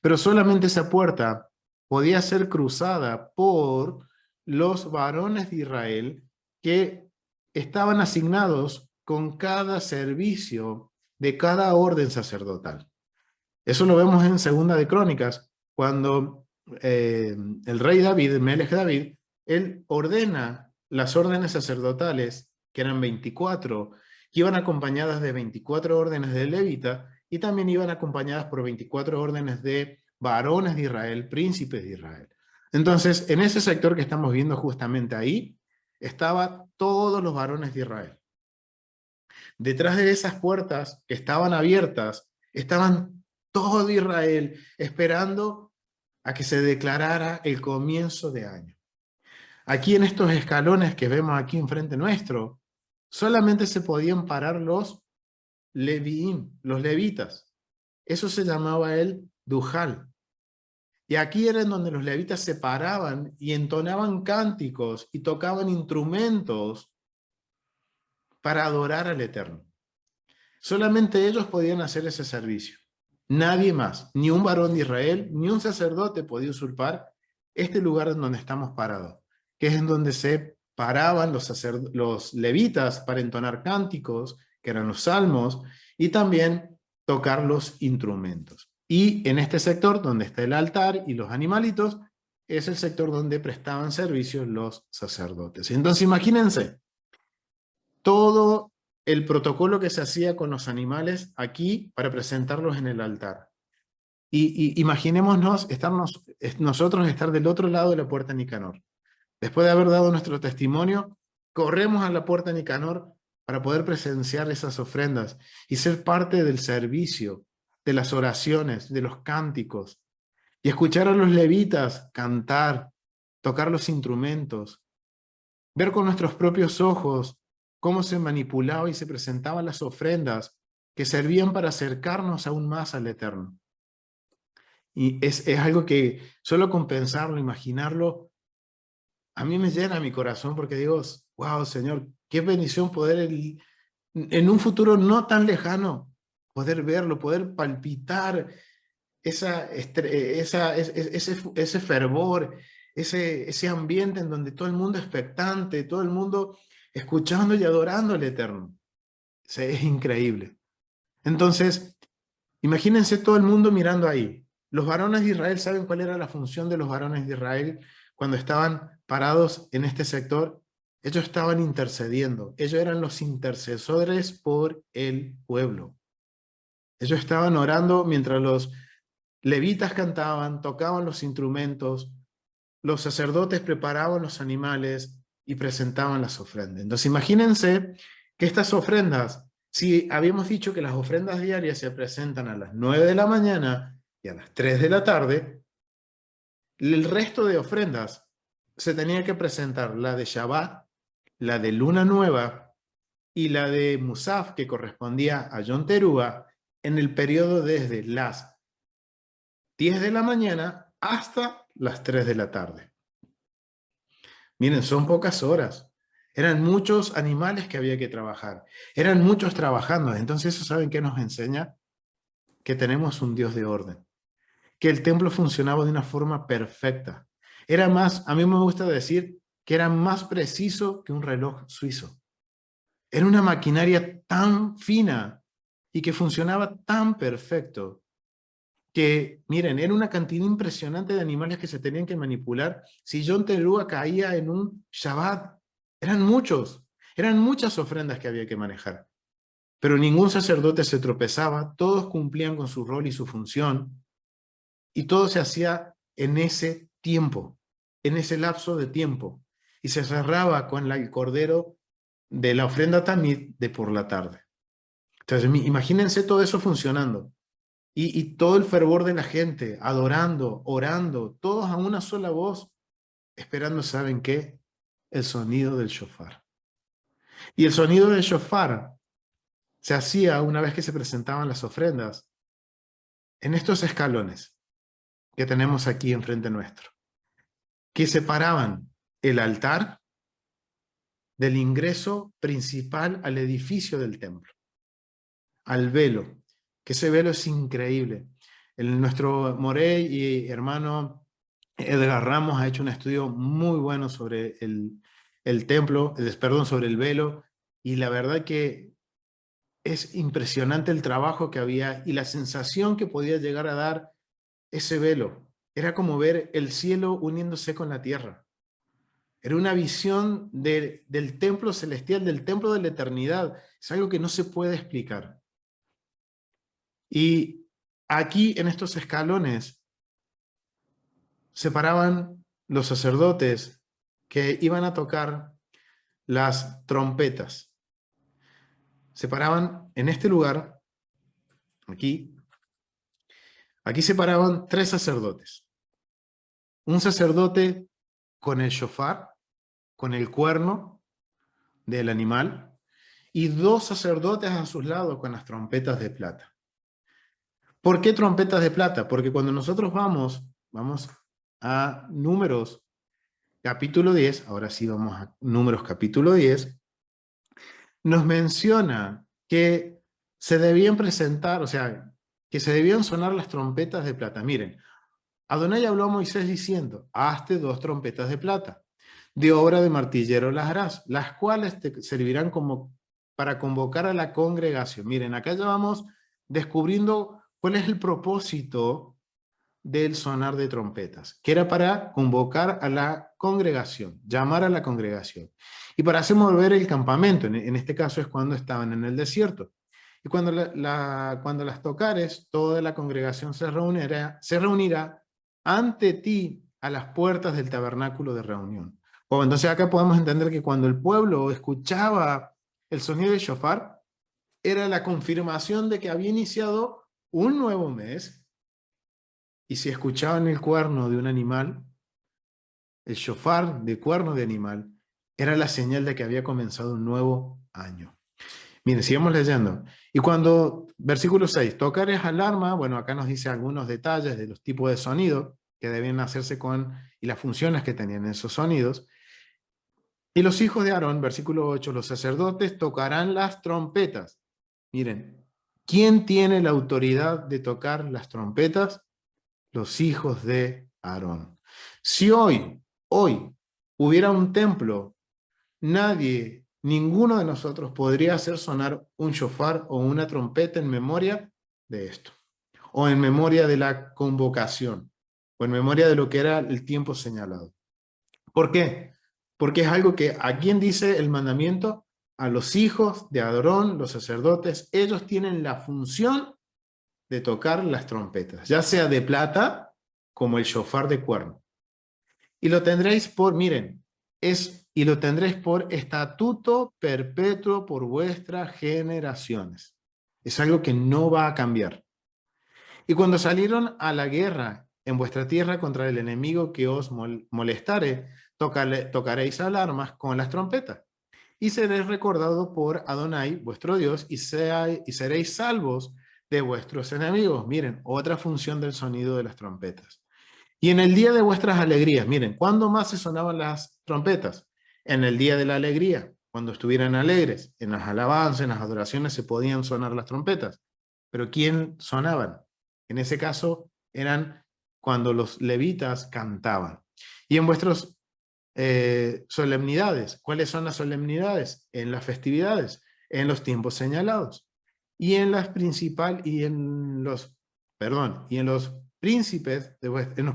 Pero solamente esa puerta podía ser cruzada por los varones de Israel que estaban asignados con cada servicio de cada orden sacerdotal. Eso lo vemos en Segunda de Crónicas, cuando el rey David, Melech David, él ordena las órdenes sacerdotales, que eran 24, que iban acompañadas de 24 órdenes de levita, y también iban acompañadas por 24 órdenes de varones de Israel, príncipes de Israel. Entonces, en ese sector que estamos viendo justamente ahí, estaban todos los varones de Israel. Detrás de esas puertas que estaban abiertas, estaban todo Israel esperando a que se declarara el comienzo de año. Aquí en estos escalones que vemos aquí enfrente nuestro, solamente se podían parar los leviim, los levitas. Eso se llamaba el dujal. Y aquí era en donde los levitas se paraban y entonaban cánticos y tocaban instrumentos para adorar al Eterno. Solamente ellos podían hacer ese servicio. Nadie más, ni un varón de Israel, ni un sacerdote podía usurpar este lugar en donde estamos parados, que es en donde se paraban los levitas para entonar cánticos, que eran los salmos, y también tocar los instrumentos. Y en este sector, donde está el altar y los animalitos, es el sector donde prestaban servicios los sacerdotes. Entonces imagínense, todo el protocolo que se hacía con los animales aquí para presentarlos en el altar. Y imaginémonos nosotros estar del otro lado de la puerta Nicanor. Después de haber dado nuestro testimonio, corremos a la puerta Nicanor para poder presenciar esas ofrendas y ser parte del servicio, de las oraciones, de los cánticos, y escuchar a los levitas cantar, tocar los instrumentos, ver con nuestros propios ojos cómo se manipulaba y se presentaban las ofrendas que servían para acercarnos aún más al Eterno. Y es algo que solo con pensarlo, imaginarlo, a mí me llena mi corazón porque digo, wow, Señor, qué bendición poder en un futuro no tan lejano, poder verlo, poder palpitar ese fervor, ese ambiente en donde todo el mundo es expectante, todo el mundo escuchando y adorando al Eterno. Es increíble. Entonces, imagínense todo el mundo mirando ahí. Los varones de Israel, ¿saben cuál era la función de los varones de Israel cuando estaban parados en este sector? Ellos estaban intercediendo. Ellos eran los intercesores por el pueblo. Ellos estaban orando mientras los levitas cantaban, tocaban los instrumentos, los sacerdotes preparaban los animales y presentaban las ofrendas. Entonces imagínense que estas ofrendas, si habíamos dicho que las ofrendas diarias se presentan a las 9 de la mañana y a las 3 de la tarde, el resto de ofrendas se tenía que presentar la de Shabbat, la de Luna Nueva y la de Musaf, que correspondía a Yom Teruah, en el periodo desde las 10 de la mañana hasta las 3 de la tarde. Miren, son pocas horas. Eran muchos animales que había que trabajar. Eran muchos trabajando. Entonces, ¿eso saben qué nos enseña? Que tenemos un Dios de orden. Que el templo funcionaba de una forma perfecta. Era más, a mí me gusta decir, que era más preciso que un reloj suizo. Era una maquinaria tan fina y que funcionaba tan perfecto que, miren, era una cantidad impresionante de animales que se tenían que manipular. Si Yom Teruah caía en un Shabbat, eran muchas ofrendas que había que manejar. Pero ningún sacerdote se tropezaba, todos cumplían con su rol y su función, y todo se hacía en ese tiempo, en ese lapso de tiempo, y se cerraba con el cordero de la ofrenda tamid de por la tarde. Entonces, imagínense todo eso funcionando. Y todo el fervor de la gente, adorando, orando, todos a una sola voz, esperando, ¿saben qué? El sonido del shofar. Y el sonido del shofar se hacía una vez que se presentaban las ofrendas en estos escalones que tenemos aquí enfrente nuestro, que separaban el altar del ingreso principal al edificio del templo. al velo, que ese velo es increíble. Nuestro Morey y hermano Edgar Ramos ha hecho un estudio muy bueno sobre el templo, perdón, sobre el velo, y la verdad que es impresionante el trabajo que había y la sensación que podía llegar a dar ese velo. Era como ver el cielo uniéndose con la tierra. Era una visión del templo celestial, del templo de la eternidad. Es algo que no se puede explicar. Y aquí, en estos escalones, se paraban los sacerdotes que iban a tocar las trompetas. Se paraban en este lugar, aquí. Aquí se paraban 3 sacerdotes. Un sacerdote con el shofar, con el cuerno del animal, y 2 sacerdotes a sus lados con las trompetas de plata. ¿Por qué trompetas de plata? Porque cuando nosotros vamos a Números capítulo 10, ahora sí vamos a Números capítulo 10, nos menciona que se debían presentar, o sea, que se debían sonar las trompetas de plata. Miren, Adonai habló a Moisés diciendo, hazte 2 trompetas de plata, de obra de martillero las harás, las cuales te servirán como para convocar a la congregación. Miren, acá ya vamos descubriendo cuál es el propósito del sonar de trompetas, que era para convocar a la congregación, llamar a la congregación, y para hacer mover el campamento. En este caso es cuando estaban en el desierto. Y cuando cuando las tocares, toda la congregación se reunirá ante ti a las puertas del tabernáculo de reunión. O entonces acá podemos entender que cuando el pueblo escuchaba el sonido del shofar, era la confirmación de que había iniciado un nuevo mes, y si escuchaban el cuerno de un animal, el shofar de cuerno de animal, era la señal de que había comenzado un nuevo año. Miren, sigamos leyendo. Y cuando, versículo 6, tocares alarma, bueno, acá nos dice algunos detalles de los tipos de sonido que debían hacerse con, y las funciones que tenían esos sonidos. Y los hijos de Aarón, versículo 8, los sacerdotes tocarán las trompetas. Miren, ¿quién tiene la autoridad de tocar las trompetas? Los hijos de Aarón. Si hoy hubiera un templo, ninguno de nosotros podría hacer sonar un shofar o una trompeta en memoria de esto, o en memoria de la convocación, o en memoria de lo que era el tiempo señalado. ¿Por qué? Porque es algo que, ¿a quién dice el mandamiento? A los hijos de Aarón, los sacerdotes. Ellos tienen la función de tocar las trompetas, ya sea de plata, como el shofar de cuerno. Y lo tendréis por, miren, y lo tendréis por estatuto perpetuo por vuestras generaciones. Es algo que no va a cambiar. Y cuando salieron a la guerra en vuestra tierra contra el enemigo que os molestare, tocaréis alarmas con las trompetas. Y seréis recordados por Adonai, vuestro Dios, y seréis salvos de vuestros enemigos. Miren, otra función del sonido de las trompetas. Y en el día de vuestras alegrías, miren, ¿cuándo más se sonaban las trompetas? En el día de la alegría, cuando estuvieran alegres. En las alabanzas, en las adoraciones se podían sonar las trompetas. Pero ¿quién sonaban? En ese caso eran cuando los levitas cantaban. Y en vuestros solemnidades. ¿Cuáles son las solemnidades? En las festividades, en los tiempos señalados. Y en las príncipes, en los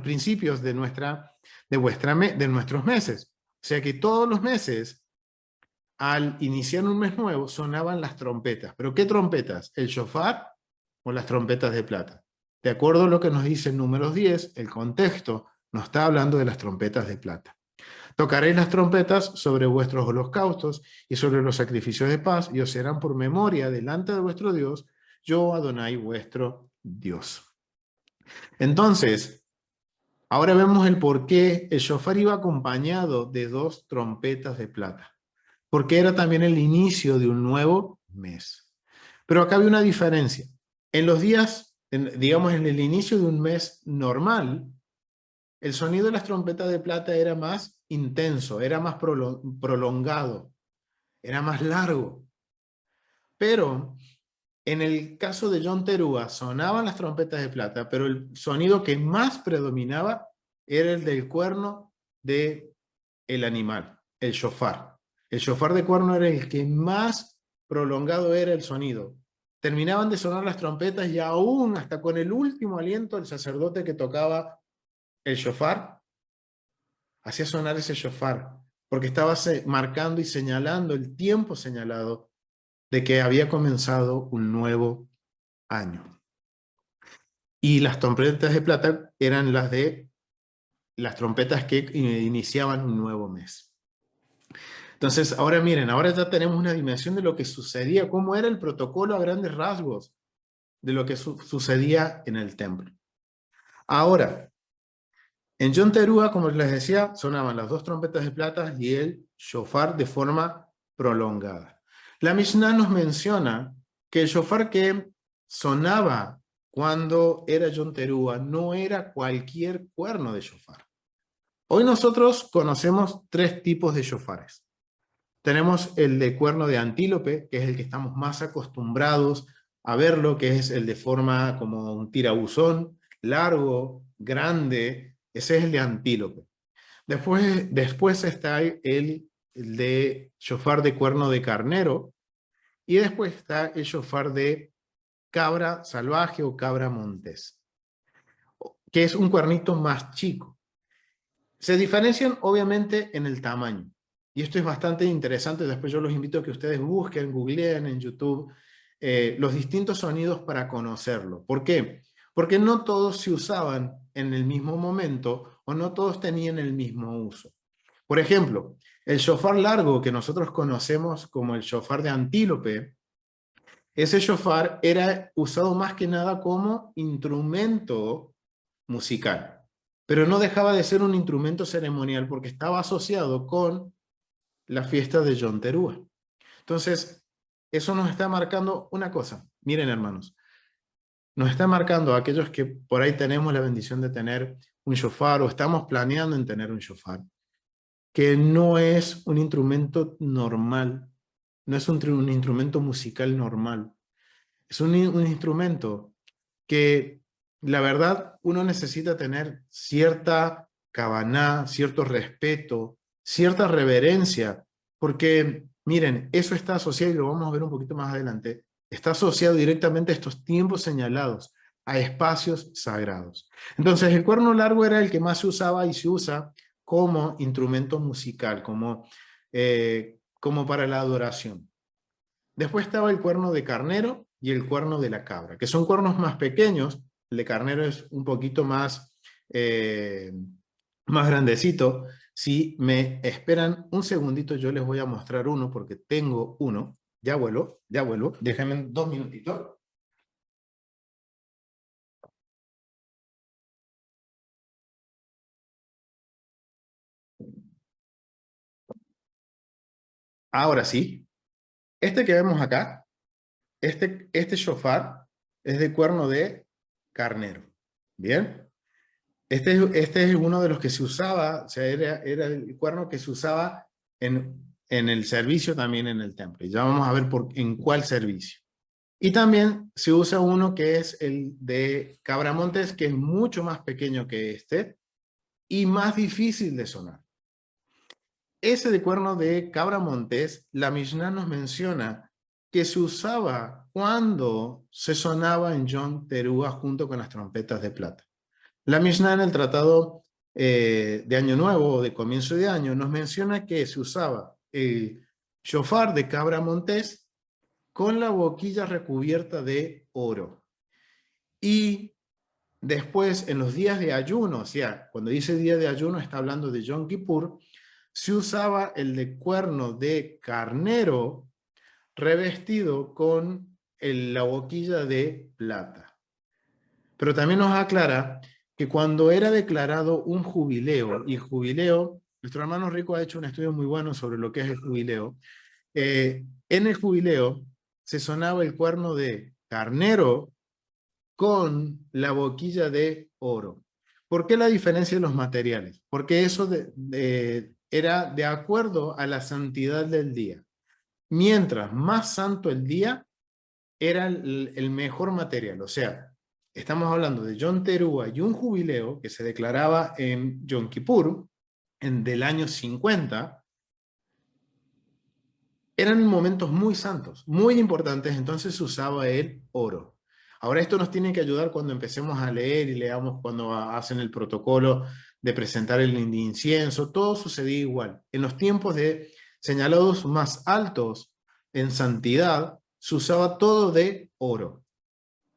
principios de nuestros meses. O sea que todos los meses, al iniciar un mes nuevo, sonaban las trompetas. ¿Pero qué trompetas? ¿El shofar o las trompetas de plata? De acuerdo a lo que nos dice en Números 10, el contexto nos está hablando de las trompetas de plata. Tocaréis las trompetas sobre vuestros holocaustos y sobre los sacrificios de paz, y os serán por memoria delante de vuestro Dios, yo Adonai vuestro Dios. Entonces, ahora vemos el por qué el shofar iba acompañado de 2 trompetas de plata, porque era también el inicio de un nuevo mes. Pero acá había una diferencia. En los días, digamos en el inicio de un mes normal, el sonido de las trompetas de plata era más intenso, era más prolongado, era más largo. Pero En el caso de John Terúa sonaban las trompetas de plata, pero el sonido que más predominaba era el del cuerno del animal, el shofar. El shofar de cuerno era el que más prolongado era el sonido. Terminaban de sonar las trompetas y aún hasta con el último aliento el sacerdote que tocaba el shofar hacía sonar ese shofar, porque estaba marcando y señalando el tiempo señalado de que había comenzado un nuevo año. Y las trompetas de plata eran las trompetas que iniciaban un nuevo mes. Entonces, ahora miren, ahora ya tenemos una dimensión de lo que sucedía, cómo era el protocolo a grandes rasgos de lo que sucedía en el templo. Ahora, en Yom Teruah, como les decía, sonaban las dos trompetas de plata y el shofar de forma prolongada. La Mishnah nos menciona que el shofar que sonaba cuando era Yom Teruah no era cualquier cuerno de shofar. Hoy nosotros conocemos tres tipos de shofares. Tenemos el de cuerno de antílope, que es el que estamos más acostumbrados a verlo, que es el de forma como un tirabuzón, largo, grande. Ese es el de antílope. Después está el de shofar de cuerno de carnero, y después está el shofar de cabra salvaje o cabra montés, que es un cuernito más chico. Se diferencian obviamente en el tamaño. Y esto es bastante interesante. Después yo los invito a que ustedes busquen, googleen en YouTube los distintos sonidos para conocerlo. ¿Por qué? Porque no todos se usaban en el mismo momento o no todos tenían el mismo uso. Por ejemplo, el shofar largo que nosotros conocemos como el shofar de antílope, ese shofar era usado más que nada como instrumento musical, pero no dejaba de ser un instrumento ceremonial porque estaba asociado con la fiesta de Yom Teruah. Entonces, eso nos está marcando una cosa. Miren, hermanos, nos está marcando a aquellos que por ahí tenemos la bendición de tener un shofar o estamos planeando en tener un shofar, que no es un instrumento normal, no es un instrumento musical normal. Es un instrumento que, la verdad, uno necesita tener cierta kavaná, cierto respeto, cierta reverencia, porque, miren, eso está asociado, y lo vamos a ver un poquito más adelante, está asociado directamente a estos tiempos señalados, a espacios sagrados. Entonces, el cuerno largo era el que más se usaba y se usa como instrumento musical, como para la adoración. Después estaba el cuerno de carnero y el cuerno de la cabra, que son cuernos más pequeños. El de carnero es un poquito más grandecito. Si me esperan un segundito, yo les voy a mostrar uno porque tengo uno. Ya vuelvo. Déjenme 2 minutitos. Ahora sí. Este que vemos acá, este shofar es de cuerno de carnero. ¿Bien? Este es uno de los que se usaba, o sea, era el cuerno que se usaba en el servicio también en el templo. Y ya vamos a ver en cuál servicio. Y también se usa uno que es el de cabra montés, que es mucho más pequeño que este y más difícil de sonar. Ese de cuerno de cabra montés, la Mishnah nos menciona que se usaba cuando se sonaba en Yom Teruah junto con las trompetas de plata. La Mishnah en el tratado de Año Nuevo o de comienzo de año nos menciona que se usaba el shofar de cabra montés con la boquilla recubierta de oro. Y después en los días de ayuno, o sea, cuando dice día de ayuno está hablando de Yom Kippur, se usaba el de cuerno de carnero revestido con la boquilla de plata. Pero también nos aclara que cuando era declarado un jubileo, y jubileo, nuestro hermano Rico ha hecho un estudio muy bueno sobre lo que es el jubileo, en el jubileo se sonaba el cuerno de carnero con la boquilla de oro. ¿Por qué la diferencia de los materiales? Porque eso era de acuerdo a la santidad del día. Mientras más santo el día, era el mejor material. O sea, estamos hablando de Yom Teruah y un jubileo que se declaraba en Yom Kippur, del año 50, eran momentos muy santos, muy importantes, entonces se usaba el oro. Ahora esto nos tiene que ayudar cuando empecemos a leer y leamos cuando hacen el protocolo de presentar el incienso, todo sucedía igual. En los tiempos de señalados más altos en santidad, se usaba todo de oro.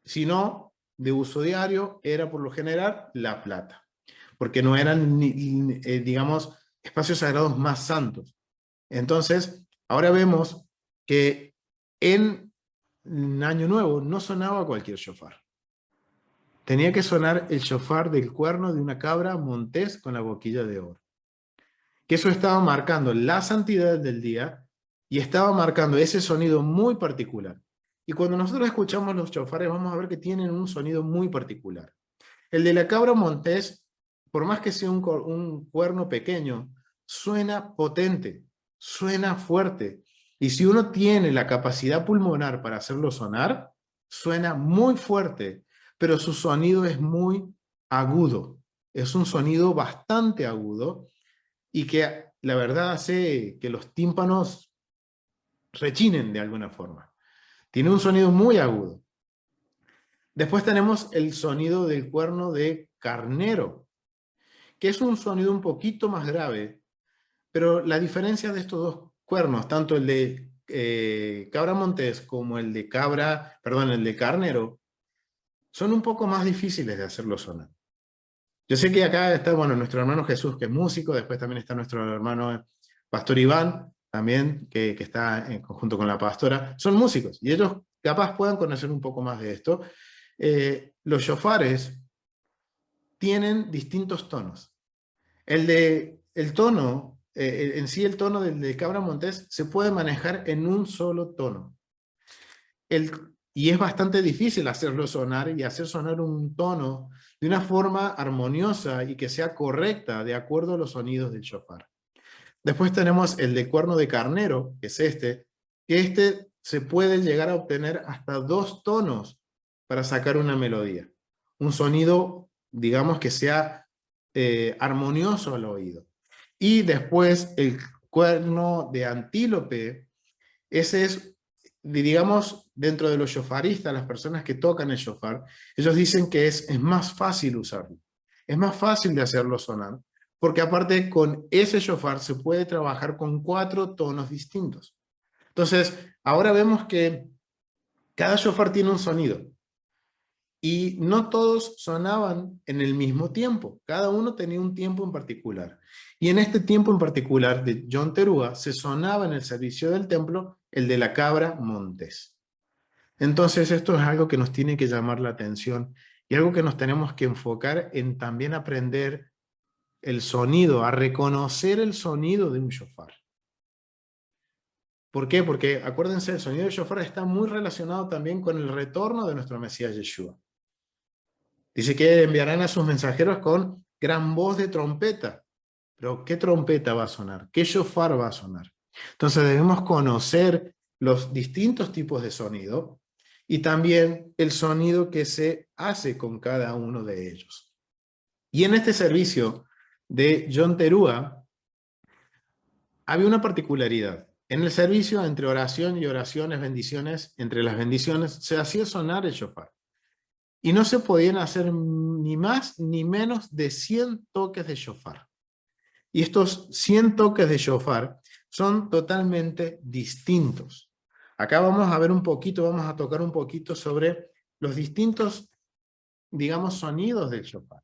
Si no, de uso diario, era por lo general la plata, porque no eran, digamos, espacios sagrados más santos. Entonces, ahora vemos que en Año Nuevo no sonaba cualquier shofar. Tenía que sonar el shofar del cuerno de una cabra montés con la boquilla de oro. Que eso estaba marcando la santidad del día y estaba marcando ese sonido muy particular. Y cuando nosotros escuchamos los shofares vamos a ver que tienen un sonido muy particular. El de la cabra montés, por más que sea un cuerno pequeño, suena potente, suena fuerte. Y si uno tiene la capacidad pulmonar para hacerlo sonar, suena muy fuerte, pero su sonido es muy agudo. Es un sonido bastante agudo y que la verdad hace que los tímpanos rechinen de alguna forma. Tiene un sonido muy agudo. Después tenemos el sonido del cuerno de carnero, que es un sonido un poquito más grave, pero la diferencia de estos dos cuernos, tanto el de cabra montés como el de el de carnero, son un poco más difíciles de hacerlo sonar. Yo sé que acá está, bueno, nuestro hermano Jesús, que es músico, después también está nuestro hermano Pastor Iván, también, que está en conjunto con la pastora. Son músicos, y ellos capaz puedan conocer un poco más de esto. Los shofares tienen distintos tonos. El tono, en sí el tono del de cabra montés se puede manejar en un solo tono. Y es bastante difícil hacerlo sonar y hacer sonar un tono de una forma armoniosa y que sea correcta de acuerdo a los sonidos del shofar. Después tenemos el de cuerno de carnero, que es que se puede llegar a obtener hasta 2 tonos para sacar una melodía. Un sonido, digamos, que sea armonioso al oído. Y después el cuerno de antílope, ese es, digamos, dentro de los shofaristas, las personas que tocan el shofar, ellos dicen que es más fácil usarlo. Es más fácil de hacerlo sonar, porque aparte con ese shofar se puede trabajar con 4 tonos distintos. Entonces, ahora vemos que cada shofar tiene un sonido. Y no todos sonaban en el mismo tiempo, cada uno tenía un tiempo en particular. Y en este tiempo en particular de Yom Teruah se sonaba en el servicio del templo el de la cabra montés. Entonces esto es algo que nos tiene que llamar la atención y algo que nos tenemos que enfocar en también aprender el sonido, a reconocer el sonido de un shofar. ¿Por qué? Porque acuérdense, el sonido del shofar está muy relacionado también con el retorno de nuestro Mesías Yeshua. Dice que enviarán a sus mensajeros con gran voz de trompeta. Pero ¿qué trompeta va a sonar? ¿Qué shofar va a sonar? Entonces debemos conocer los distintos tipos de sonido y también el sonido que se hace con cada uno de ellos. Y en este servicio de Yom Teruah había una particularidad. En el servicio entre oración y oraciones, bendiciones, entre las bendiciones, se hacía sonar el shofar. Y no se podían hacer ni más ni menos de 100 toques de shofar. Y estos 100 toques de shofar son totalmente distintos. Acá vamos a ver un poquito, vamos a tocar un poquito sobre los distintos, digamos, sonidos del shofar.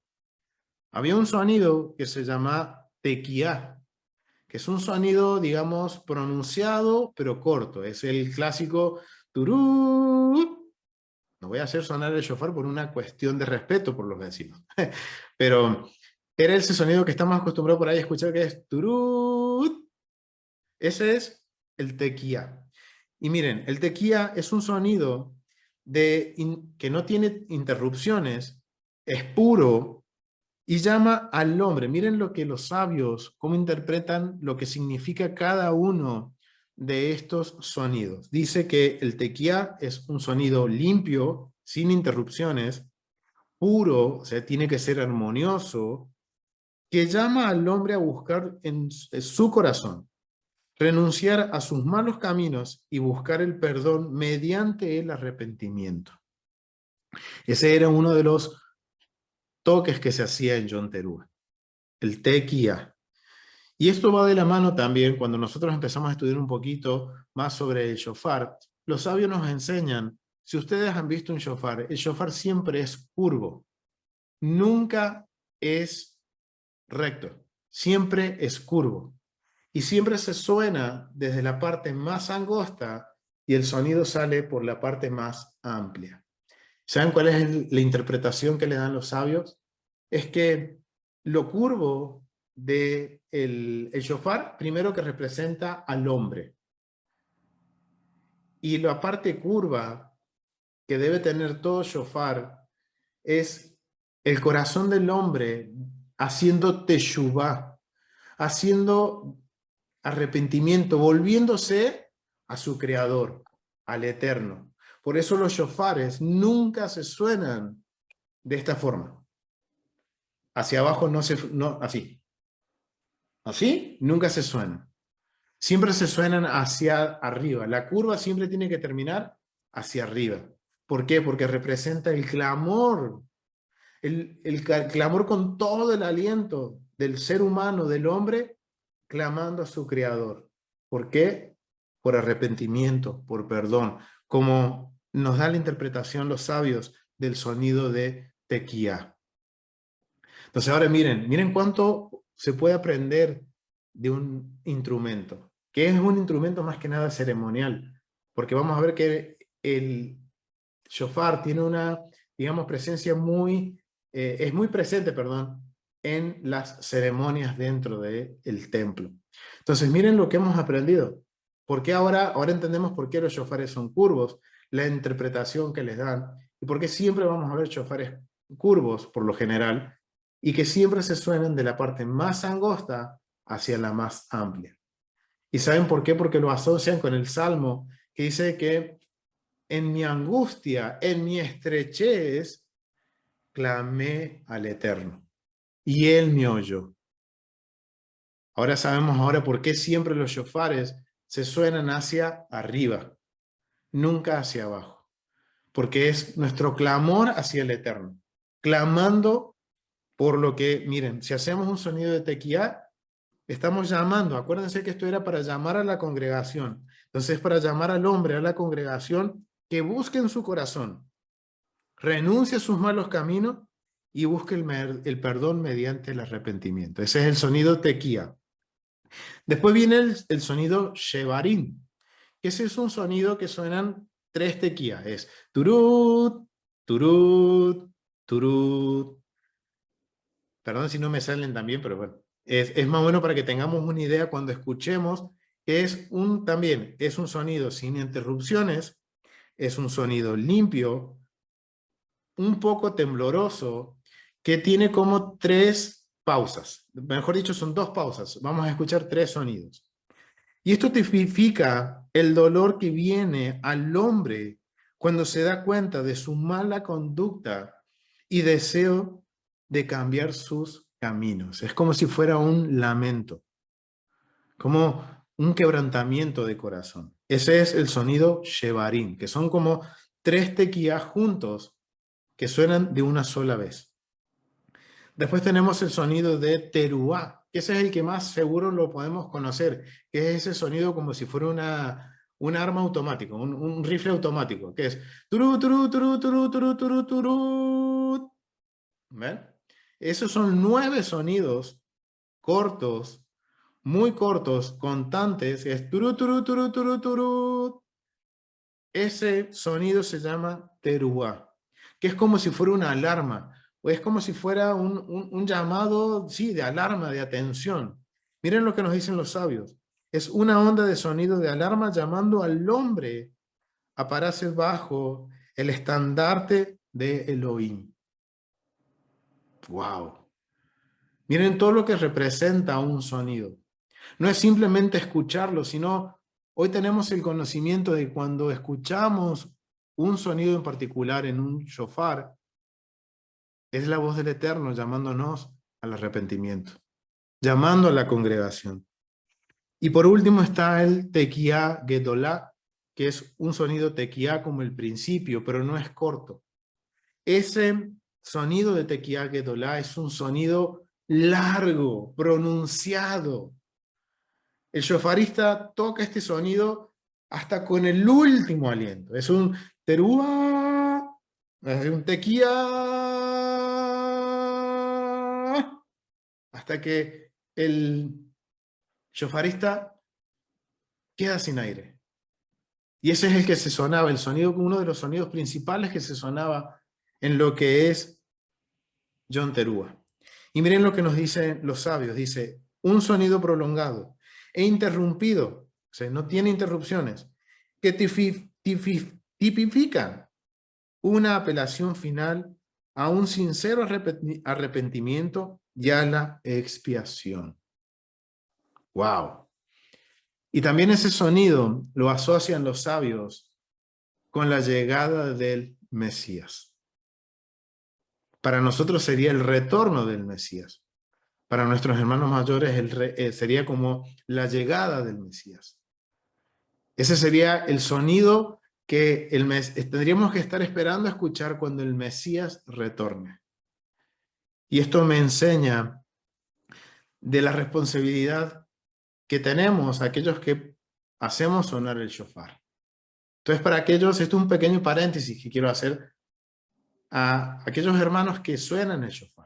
Había un sonido que se llama tequiá, que es un sonido, digamos, pronunciado pero corto. Es el clásico turú. No voy a hacer sonar el shofar por una cuestión de respeto por los vecinos. Pero era ese sonido que estamos acostumbrados por ahí a escuchar, que es turut. Ese es el tequía. Y miren, el tequía es un sonido que no tiene interrupciones, es puro y llama al hombre. Miren lo que los sabios, cómo interpretan lo que significa cada uno de estos sonidos. Dice que el tequía es un sonido limpio, sin interrupciones, puro, o sea, tiene que ser armonioso, que llama al hombre a buscar en su corazón, renunciar a sus malos caminos y buscar el perdón mediante el arrepentimiento. Ese era uno de los toques que se hacía en John Teruel, el tequía. Y esto va de la mano también cuando nosotros empezamos a estudiar un poquito más sobre el shofar. Los sabios nos enseñan, si ustedes han visto un shofar, el shofar siempre es curvo, nunca es recto, siempre es curvo. Y siempre se suena desde la parte más angosta y el sonido sale por la parte más amplia. ¿Saben cuál es la interpretación que le dan los sabios? Es que lo curvo de el shofar, primero que representa al hombre. Y la parte curva que debe tener todo shofar es el corazón del hombre haciendo teshuvá, haciendo arrepentimiento, volviéndose a su creador, al eterno. Por eso los shofares nunca se suenan de esta forma. Hacia abajo así. Así nunca se suenan. Siempre se suenan hacia arriba. La curva siempre tiene que terminar hacia arriba. ¿Por qué? Porque representa el clamor, el clamor con todo el aliento del ser humano, del hombre, clamando a su creador. ¿Por qué? Por arrepentimiento, por perdón, como nos da la interpretación los sabios del sonido de tequía. Entonces ahora miren cuánto se puede aprender de un instrumento, que es un instrumento más que nada ceremonial, porque vamos a ver que el shofar tiene una, digamos, presencia es muy presente, perdón, en las ceremonias dentro del templo. Entonces miren lo que hemos aprendido. ¿Por qué ahora entendemos por qué los shofares son curvos? La interpretación que les dan. Y por qué siempre vamos a ver shofares curvos, por lo general, y que siempre se suenan de la parte más angosta hacia la más amplia. ¿Y saben por qué? Porque lo asocian con el Salmo, que dice que en mi angustia, en mi estrechez, clamé al Eterno, y Él me oyó. Ahora sabemos por qué siempre los shofares se suenan hacia arriba, nunca hacia abajo. Porque es nuestro clamor hacia el Eterno, clamando por lo que, miren, si hacemos un sonido de tequía, estamos llamando, acuérdense que esto era para llamar a la congregación, entonces para llamar al hombre, a la congregación, que busque en su corazón, renuncie a sus malos caminos y busque el perdón mediante el arrepentimiento. Ese es el sonido tequía. Después viene el sonido shevarim, que ese es un sonido que suenan 3 tequías, es turut, turut, turut. Perdón si no me salen también, pero bueno, es más bueno para que tengamos una idea cuando escuchemos, que también es un sonido sin interrupciones, es un sonido limpio, un poco tembloroso, que tiene como 3 pausas. Mejor dicho, son 2 pausas. Vamos a escuchar 3 sonidos. Y esto tipifica el dolor que viene al hombre cuando se da cuenta de su mala conducta y deseo de cambiar sus caminos. Es como si fuera un lamento, como un quebrantamiento de corazón. Ese es el sonido shevarim, que son como 3 tequías juntos que suenan de una sola vez. Después tenemos el sonido de teruá, que ese es el que más seguro lo podemos conocer, que es ese sonido como si fuera un arma automática, un rifle automático, que es turú, turú, turú, turú, turú, turú, turú. ¿Ven? Esos son 9 sonidos cortos, muy cortos, constantes, que es turú, turú, turú, turú, turú. Ese sonido se llama teruá, que es como si fuera una alarma, o es como si fuera un llamado, sí, de alarma, de atención. Miren lo que nos dicen los sabios. Es una onda de sonido de alarma llamando al hombre a pararse bajo el estandarte de Elohim. ¡Wow! Miren todo lo que representa un sonido. No es simplemente escucharlo, sino Hoy tenemos el conocimiento de cuando escuchamos un sonido en particular en un shofar, es la voz del Eterno llamándonos al arrepentimiento, llamando a la congregación. Y por último está el Tequía Gedolá, que es un sonido tequía como el principio, pero no es corto. Ese sonido de Tequía Gedolá es un sonido largo, pronunciado. El shofarista toca este sonido hasta con el último aliento. Es un teruá, es un tequía, hasta que el shofarista queda sin aire. Y ese es el que se sonaba, el sonido, uno de los sonidos principales que se sonaba en lo que es Yom Teruah. Y miren lo que nos dicen los sabios, dice, un sonido prolongado e interrumpido, o sea, no tiene interrupciones, que tipifican una apelación final a un sincero arrepentimiento y a la expiación. ¡Wow! Y también ese sonido lo asocian los sabios con la llegada del Mesías. Para nosotros sería el retorno del Mesías. Para nuestros hermanos mayores sería como la llegada del Mesías. Ese sería el sonido que tendríamos que estar esperando a escuchar cuando el Mesías retorne. Y esto me enseña de la responsabilidad que tenemos aquellos que hacemos sonar el shofar. Entonces, para aquellos, esto es un pequeño paréntesis que quiero hacer a aquellos hermanos que suenan el shofar.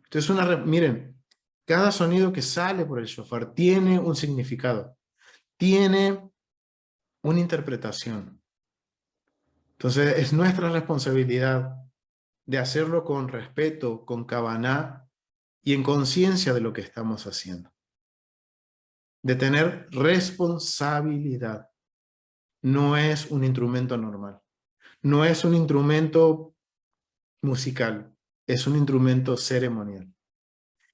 Entonces, miren, cada sonido que sale por el shofar tiene un significado, tiene una interpretación. Entonces, es nuestra responsabilidad de hacerlo con respeto, con kavaná y en conciencia de lo que estamos haciendo. De tener responsabilidad. No es un instrumento normal. No es un instrumento musical. Es un instrumento ceremonial.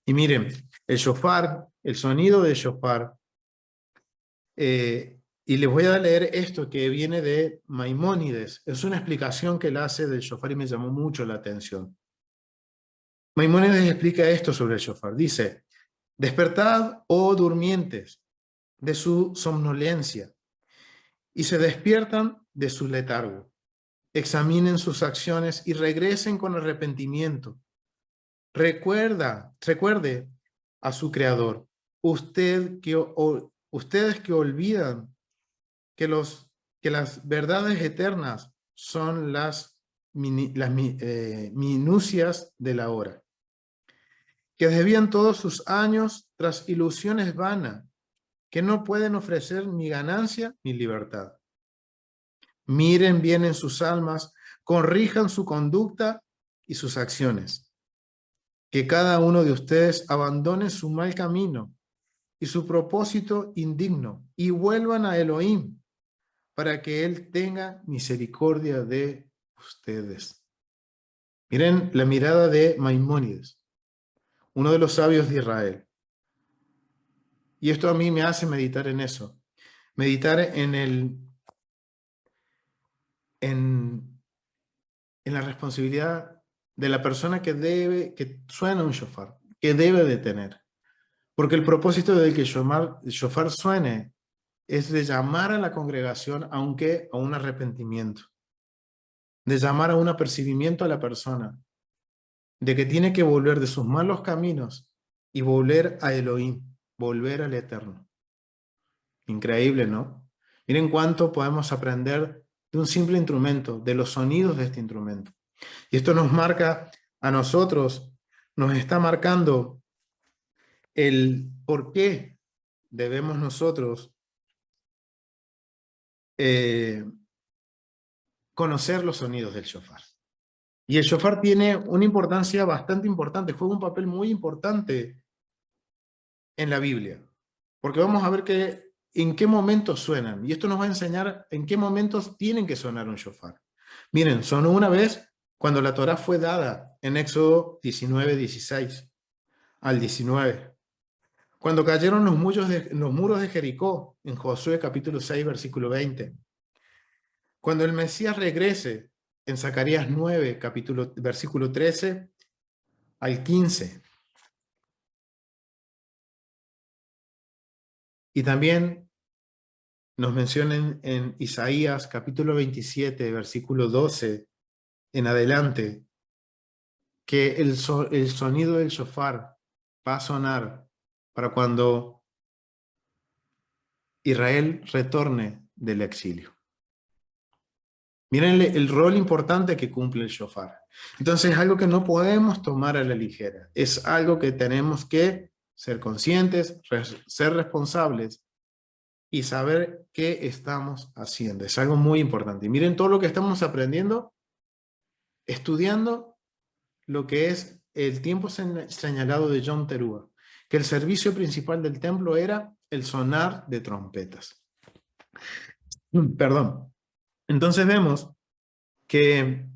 Y miren, el shofar, el sonido del shofar, y les voy a leer esto que viene de Maimónides. Es una explicación que él hace del shofar y me llamó mucho la atención. Maimónides explica esto sobre el shofar. Dice, despertad, oh durmientes, de su somnolencia, y se despiertan de su letargo. Examinen sus acciones y regresen con arrepentimiento. Recuerde a su Creador. Ustedes que olvidan que las verdades eternas son las minucias de la hora. Que desvían todos sus años tras ilusiones vanas, que no pueden ofrecer ni ganancia ni libertad. Miren bien en sus almas, corrijan su conducta y sus acciones. Que cada uno de ustedes abandone su mal camino y su propósito indigno y vuelvan a Elohim para que Él tenga misericordia de ustedes. Miren la mirada de Maimónides, uno de los sabios de Israel. Y esto a mí me hace meditar en eso. Meditar en la responsabilidad de la persona que suena un shofar, que debe de tener. Porque el propósito de que el shofar suene es de llamar a la congregación a un arrepentimiento, de llamar a un apercibimiento a la persona, de que tiene que volver de sus malos caminos y volver a Elohim, volver al Eterno. Increíble, ¿no? Miren cuánto podemos aprender de un simple instrumento, de los sonidos de este instrumento. Y esto nos marca a nosotros, nos está marcando el por qué debemos nosotros conocer los sonidos del shofar. Y el shofar tiene una importancia bastante importante, juega un papel muy importante en la Biblia, porque vamos a ver en qué momentos suenan, y esto nos va a enseñar en qué momentos tienen que sonar un shofar. Miren, sonó una vez cuando la Torá fue dada en Éxodo 19, 16 al 19. Cuando cayeron los muros de Jericó, en Josué capítulo 6, versículo 20. Cuando el Mesías regrese, en Zacarías 9, versículo 13 al 15. Y también nos mencionan en Isaías capítulo 27, versículo 12 en adelante, que el sonido del shofar va a sonar para cuando Israel retorne del exilio. Miren el rol importante que cumple el shofar. Entonces es algo que no podemos tomar a la ligera. Es algo que tenemos que ser conscientes, ser responsables y saber qué estamos haciendo. Es algo muy importante. Y miren todo lo que estamos aprendiendo, estudiando lo que es el tiempo señalado de John Terúa, que el servicio principal del templo era el sonar de trompetas. Perdón. Entonces vemos que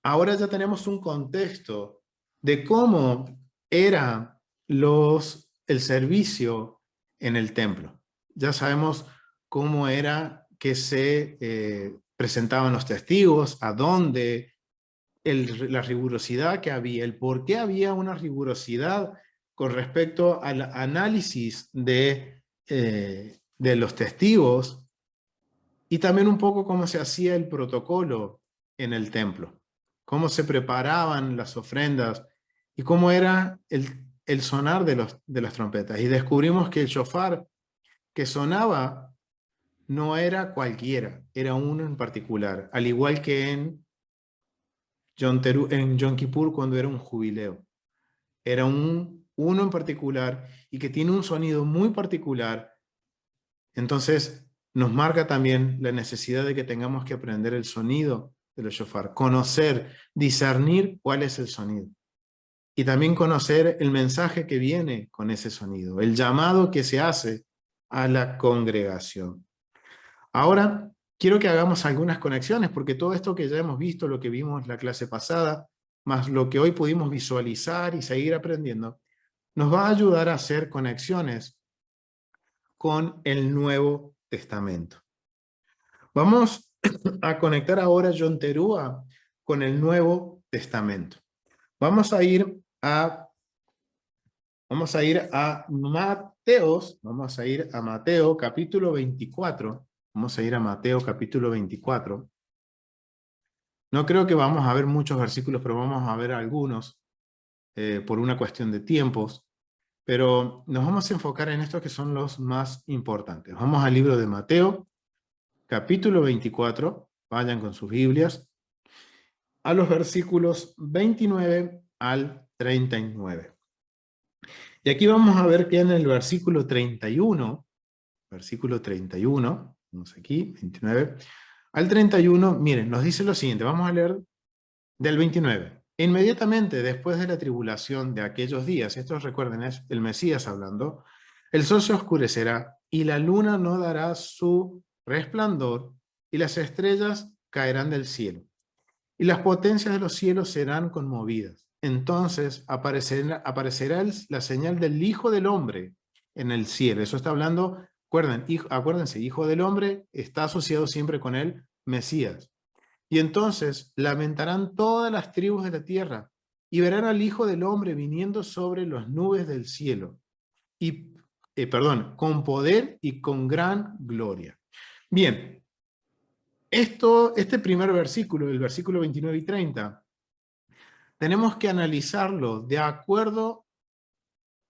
ahora ya tenemos un contexto de cómo era el servicio en el templo. Ya sabemos cómo era que se presentaban los testigos, a dónde, la rigurosidad que había, el por qué había una rigurosidad con respecto al análisis de los testigos, y también un poco cómo se hacía el protocolo en el templo, cómo se preparaban las ofrendas y cómo era el sonar de las trompetas. Y descubrimos que el shofar que sonaba no era cualquiera, era uno en particular, al igual que en Yom Kippur cuando era un jubileo. Era uno en particular y que tiene un sonido muy particular. Entonces nos marca también la necesidad de que tengamos que aprender el sonido de los shofar, conocer, discernir cuál es el sonido. Y también conocer el mensaje que viene con ese sonido, el llamado que se hace a la congregación. Ahora, quiero que hagamos algunas conexiones, porque todo esto que ya hemos visto, lo que vimos en la clase pasada, más lo que hoy pudimos visualizar y seguir aprendiendo, nos va a ayudar a hacer conexiones con el Nuevo Testamento. Vamos a conectar ahora John Terúa con el Nuevo Testamento. Vamos a ir a Mateo capítulo 24. Vamos a ir a Mateo capítulo 24. No creo que vamos a ver muchos versículos, pero vamos a ver algunos por una cuestión de tiempos. Pero nos vamos a enfocar en estos que son los más importantes. Vamos al libro de Mateo, capítulo 24. Vayan con sus Biblias. A los versículos 29 al 39. Y aquí vamos a ver que en el versículo 31, vamos aquí, 29, al 31, miren, nos dice lo siguiente, vamos a leer del 29. Inmediatamente después de la tribulación de aquellos días, esto recuerden, es el Mesías hablando, el sol se oscurecerá y la luna no dará su resplandor y las estrellas caerán del cielo y las potencias de los cielos serán conmovidas. Entonces aparecerá la señal del Hijo del Hombre en el cielo. Eso está hablando, acuérdense, Hijo del Hombre está asociado siempre con el Mesías. Y entonces lamentarán todas las tribus de la tierra y verán al Hijo del Hombre viniendo sobre las nubes del cielo. Con poder y con gran gloria. Bien, este primer versículo, el versículo 29 y 30, tenemos que analizarlo de acuerdo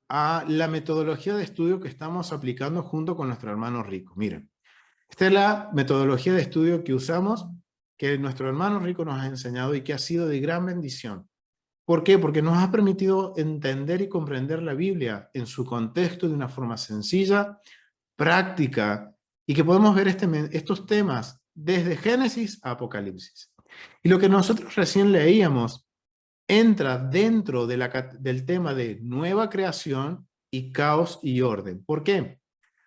a la metodología de estudio que estamos aplicando junto con nuestro hermano Rico. Miren, esta es la metodología de estudio que usamos, que nuestro hermano Rico nos ha enseñado y que ha sido de gran bendición. ¿Por qué? Porque nos ha permitido entender y comprender la Biblia en su contexto de una forma sencilla, práctica, y que podemos ver estos temas desde Génesis a Apocalipsis. Y lo que nosotros recién leíamos entra dentro del tema de nueva creación y caos y orden. ¿Por qué?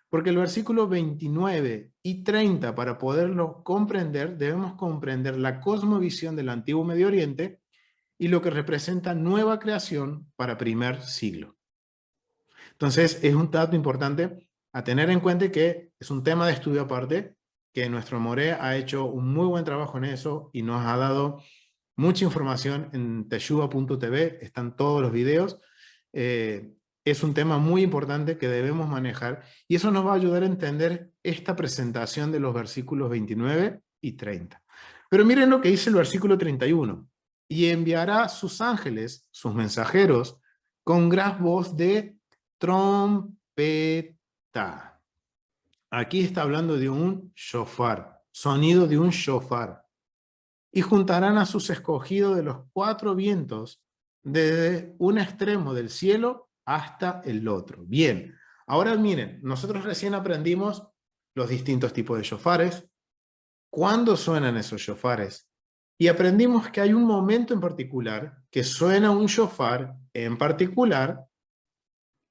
Porque el versículo 29 y 30, para poderlo comprender, debemos comprender la cosmovisión del antiguo Medio Oriente y lo que representa nueva creación para primer siglo. Entonces, es un dato importante a tener en cuenta, que es un tema de estudio aparte, que nuestro Moré ha hecho un muy buen trabajo en eso y nos ha dado mucha información en teshuva.tv, están todos los videos. Es un tema muy importante que debemos manejar y eso nos va a ayudar a entender esta presentación de los versículos 29 y 30. Pero miren lo que dice el versículo 31. Y enviará sus ángeles, sus mensajeros, con gran voz de trompeta. Aquí está hablando de un shofar, sonido de un shofar. Y juntarán a sus escogidos de los 4 vientos, desde un extremo del cielo hasta el otro. Bien, ahora miren, nosotros recién aprendimos los distintos tipos de shofares, cuándo suenan esos shofares, y aprendimos que hay un momento en particular que suena un shofar en particular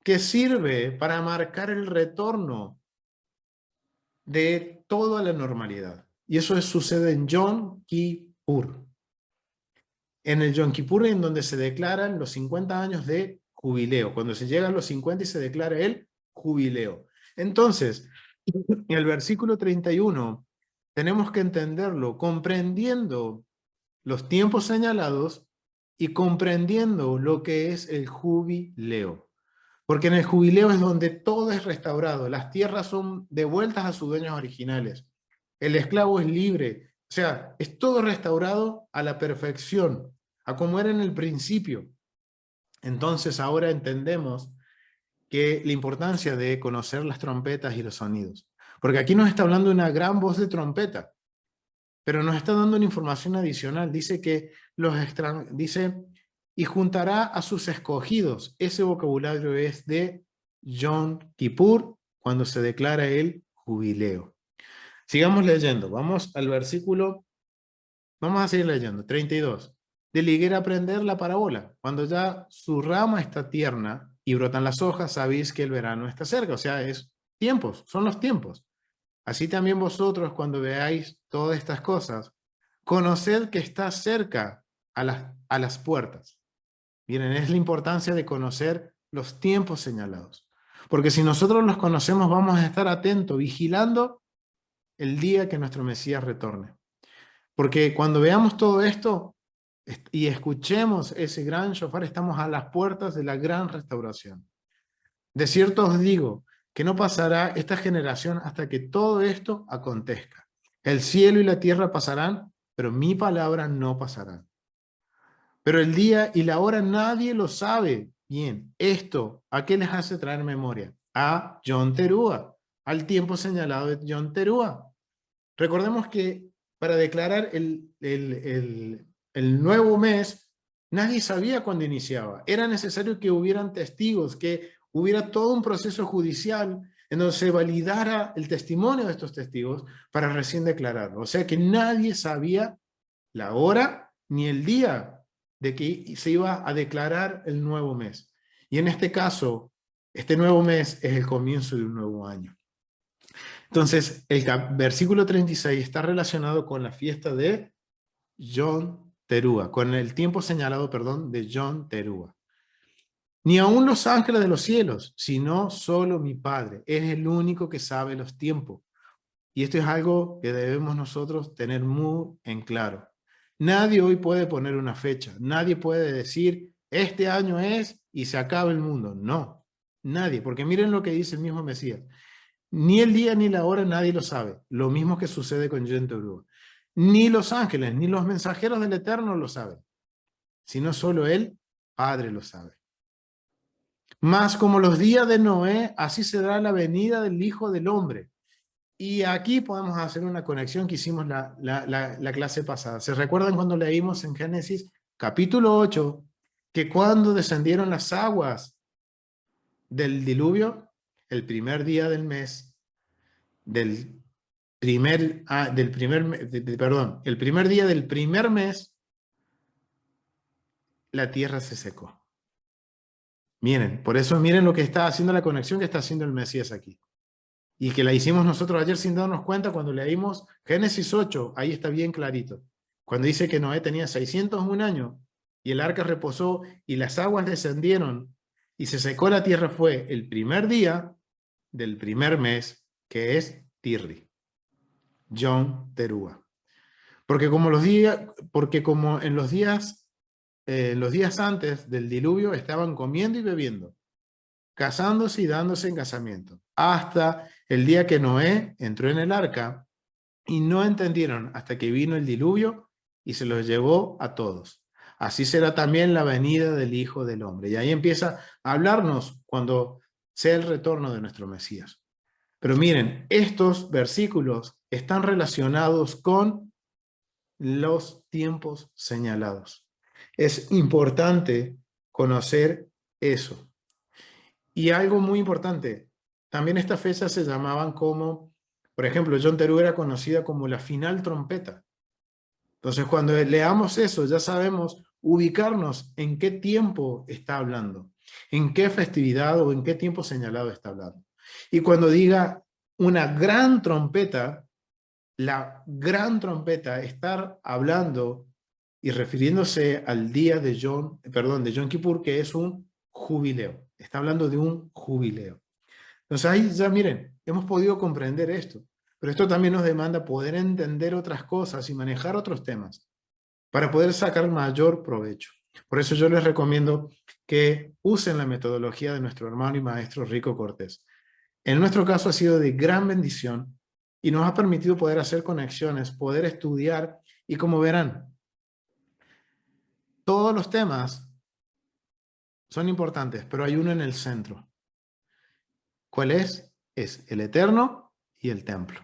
que sirve para marcar el retorno de toda la normalidad. Y eso sucede en Yom Kippur. En el Yom Kippur, en donde se declaran los 50 años de jubileo, cuando se llega a los 50 y se declara el jubileo. Entonces, en el versículo 31, tenemos que entenderlo comprendiendo los tiempos señalados y comprendiendo lo que es el jubileo. Porque en el jubileo es donde todo es restaurado, las tierras son devueltas a sus dueños originales, el esclavo es libre, o sea, es todo restaurado a la perfección, a como era en el principio. Entonces ahora entendemos que la importancia de conocer las trompetas y los sonidos. Porque aquí nos está hablando de una gran voz de trompeta, pero nos está dando una información adicional. Dice que dice, y juntará a sus escogidos. Ese vocabulario es de Yom Kippur, cuando se declara el jubileo. Sigamos leyendo. Vamos al versículo, vamos a seguir leyendo, 32. De la higuera aprender la parábola. Cuando ya su rama está tierna y brotan las hojas, sabéis que el verano está cerca. O sea, es tiempos, son los tiempos. Así también vosotros, cuando veáis todas estas cosas, conoced que está cerca a las puertas. Miren, es la importancia de conocer los tiempos señalados. Porque si nosotros los conocemos, vamos a estar atentos, vigilando el día que nuestro Mesías retorne. Porque cuando veamos todo esto y escuchemos ese gran shofar, estamos a las puertas de la gran restauración. De cierto os digo que no pasará esta generación hasta que todo esto acontezca. El cielo y la tierra pasarán, pero mi palabra no pasará. Pero el día y la hora nadie lo sabe. Bien, esto, ¿a qué les hace traer memoria? A Yom Teruah, al tiempo señalado de Yom Teruah. Recordemos que para declarar el nuevo mes, nadie sabía cuándo iniciaba. Era necesario que hubieran testigos, que hubiera todo un proceso judicial en donde se validara el testimonio de estos testigos para recién declararlo. O sea que nadie sabía la hora ni el día de que se iba a declarar el nuevo mes. Y en este caso, este nuevo mes es el comienzo de un nuevo año. Entonces, el versículo 36 está relacionado con la fiesta de Yom Teruah, con el tiempo señalado, perdón, de Yom Teruah. Ni aun los ángeles de los cielos, sino solo mi Padre. Es el único que sabe los tiempos. Y esto es algo que debemos nosotros tener muy en claro. Nadie hoy puede poner una fecha. Nadie puede decir, este año es y se acaba el mundo. No, nadie. Porque miren lo que dice el mismo Mesías. Ni el día ni la hora nadie lo sabe. Lo mismo que sucede con Yom Teruah. Ni los ángeles, ni los mensajeros del Eterno lo saben. Sino solo el Padre lo sabe. Mas como los días de Noé, así será la venida del Hijo del Hombre. Y aquí podemos hacer una conexión que hicimos la clase pasada. ¿Se recuerdan cuando leímos en Génesis capítulo 8 que cuando descendieron las aguas del diluvio, el primer día del mes, el primer día del primer mes, la tierra se secó? Miren, por eso miren lo que está haciendo la conexión que está haciendo el Mesías aquí. Y que la hicimos nosotros ayer sin darnos cuenta cuando leímos Génesis 8, ahí está bien clarito. Cuando dice que Noé tenía 601 años y el arca reposó y las aguas descendieron y se secó la tierra fue el primer día del primer mes, que es Tirri, Yom Teruah. Porque como en los días antes del diluvio estaban comiendo y bebiendo, casándose y dándose en casamiento, hasta el día que Noé entró en el arca, y no entendieron hasta que vino el diluvio y se los llevó a todos. Así será también la venida del Hijo del Hombre. Y ahí empieza a hablarnos cuando sea el retorno de nuestro Mesías. Pero miren, estos versículos están relacionados con los tiempos señalados. Es importante conocer eso. Y algo muy importante, también estas fechas se llamaban como, por ejemplo, Yom Teruah era conocida como la final trompeta. Entonces, cuando leamos eso, ya sabemos ubicarnos en qué tiempo está hablando, en qué festividad o en qué tiempo señalado está hablando. Y cuando diga una gran trompeta, la gran trompeta, estar hablando y refiriéndose al día de Yom Kippur, que es un jubileo. Está hablando de un jubileo. Entonces ahí ya miren, hemos podido comprender esto, pero esto también nos demanda poder entender otras cosas y manejar otros temas para poder sacar mayor provecho. Por eso yo les recomiendo que usen la metodología de nuestro hermano y maestro Rico Cortés. En nuestro caso ha sido de gran bendición y nos ha permitido poder hacer conexiones, poder estudiar, y como verán, todos los temas son importantes, pero hay uno en el centro. ¿Cuál es? Es el eterno y el templo.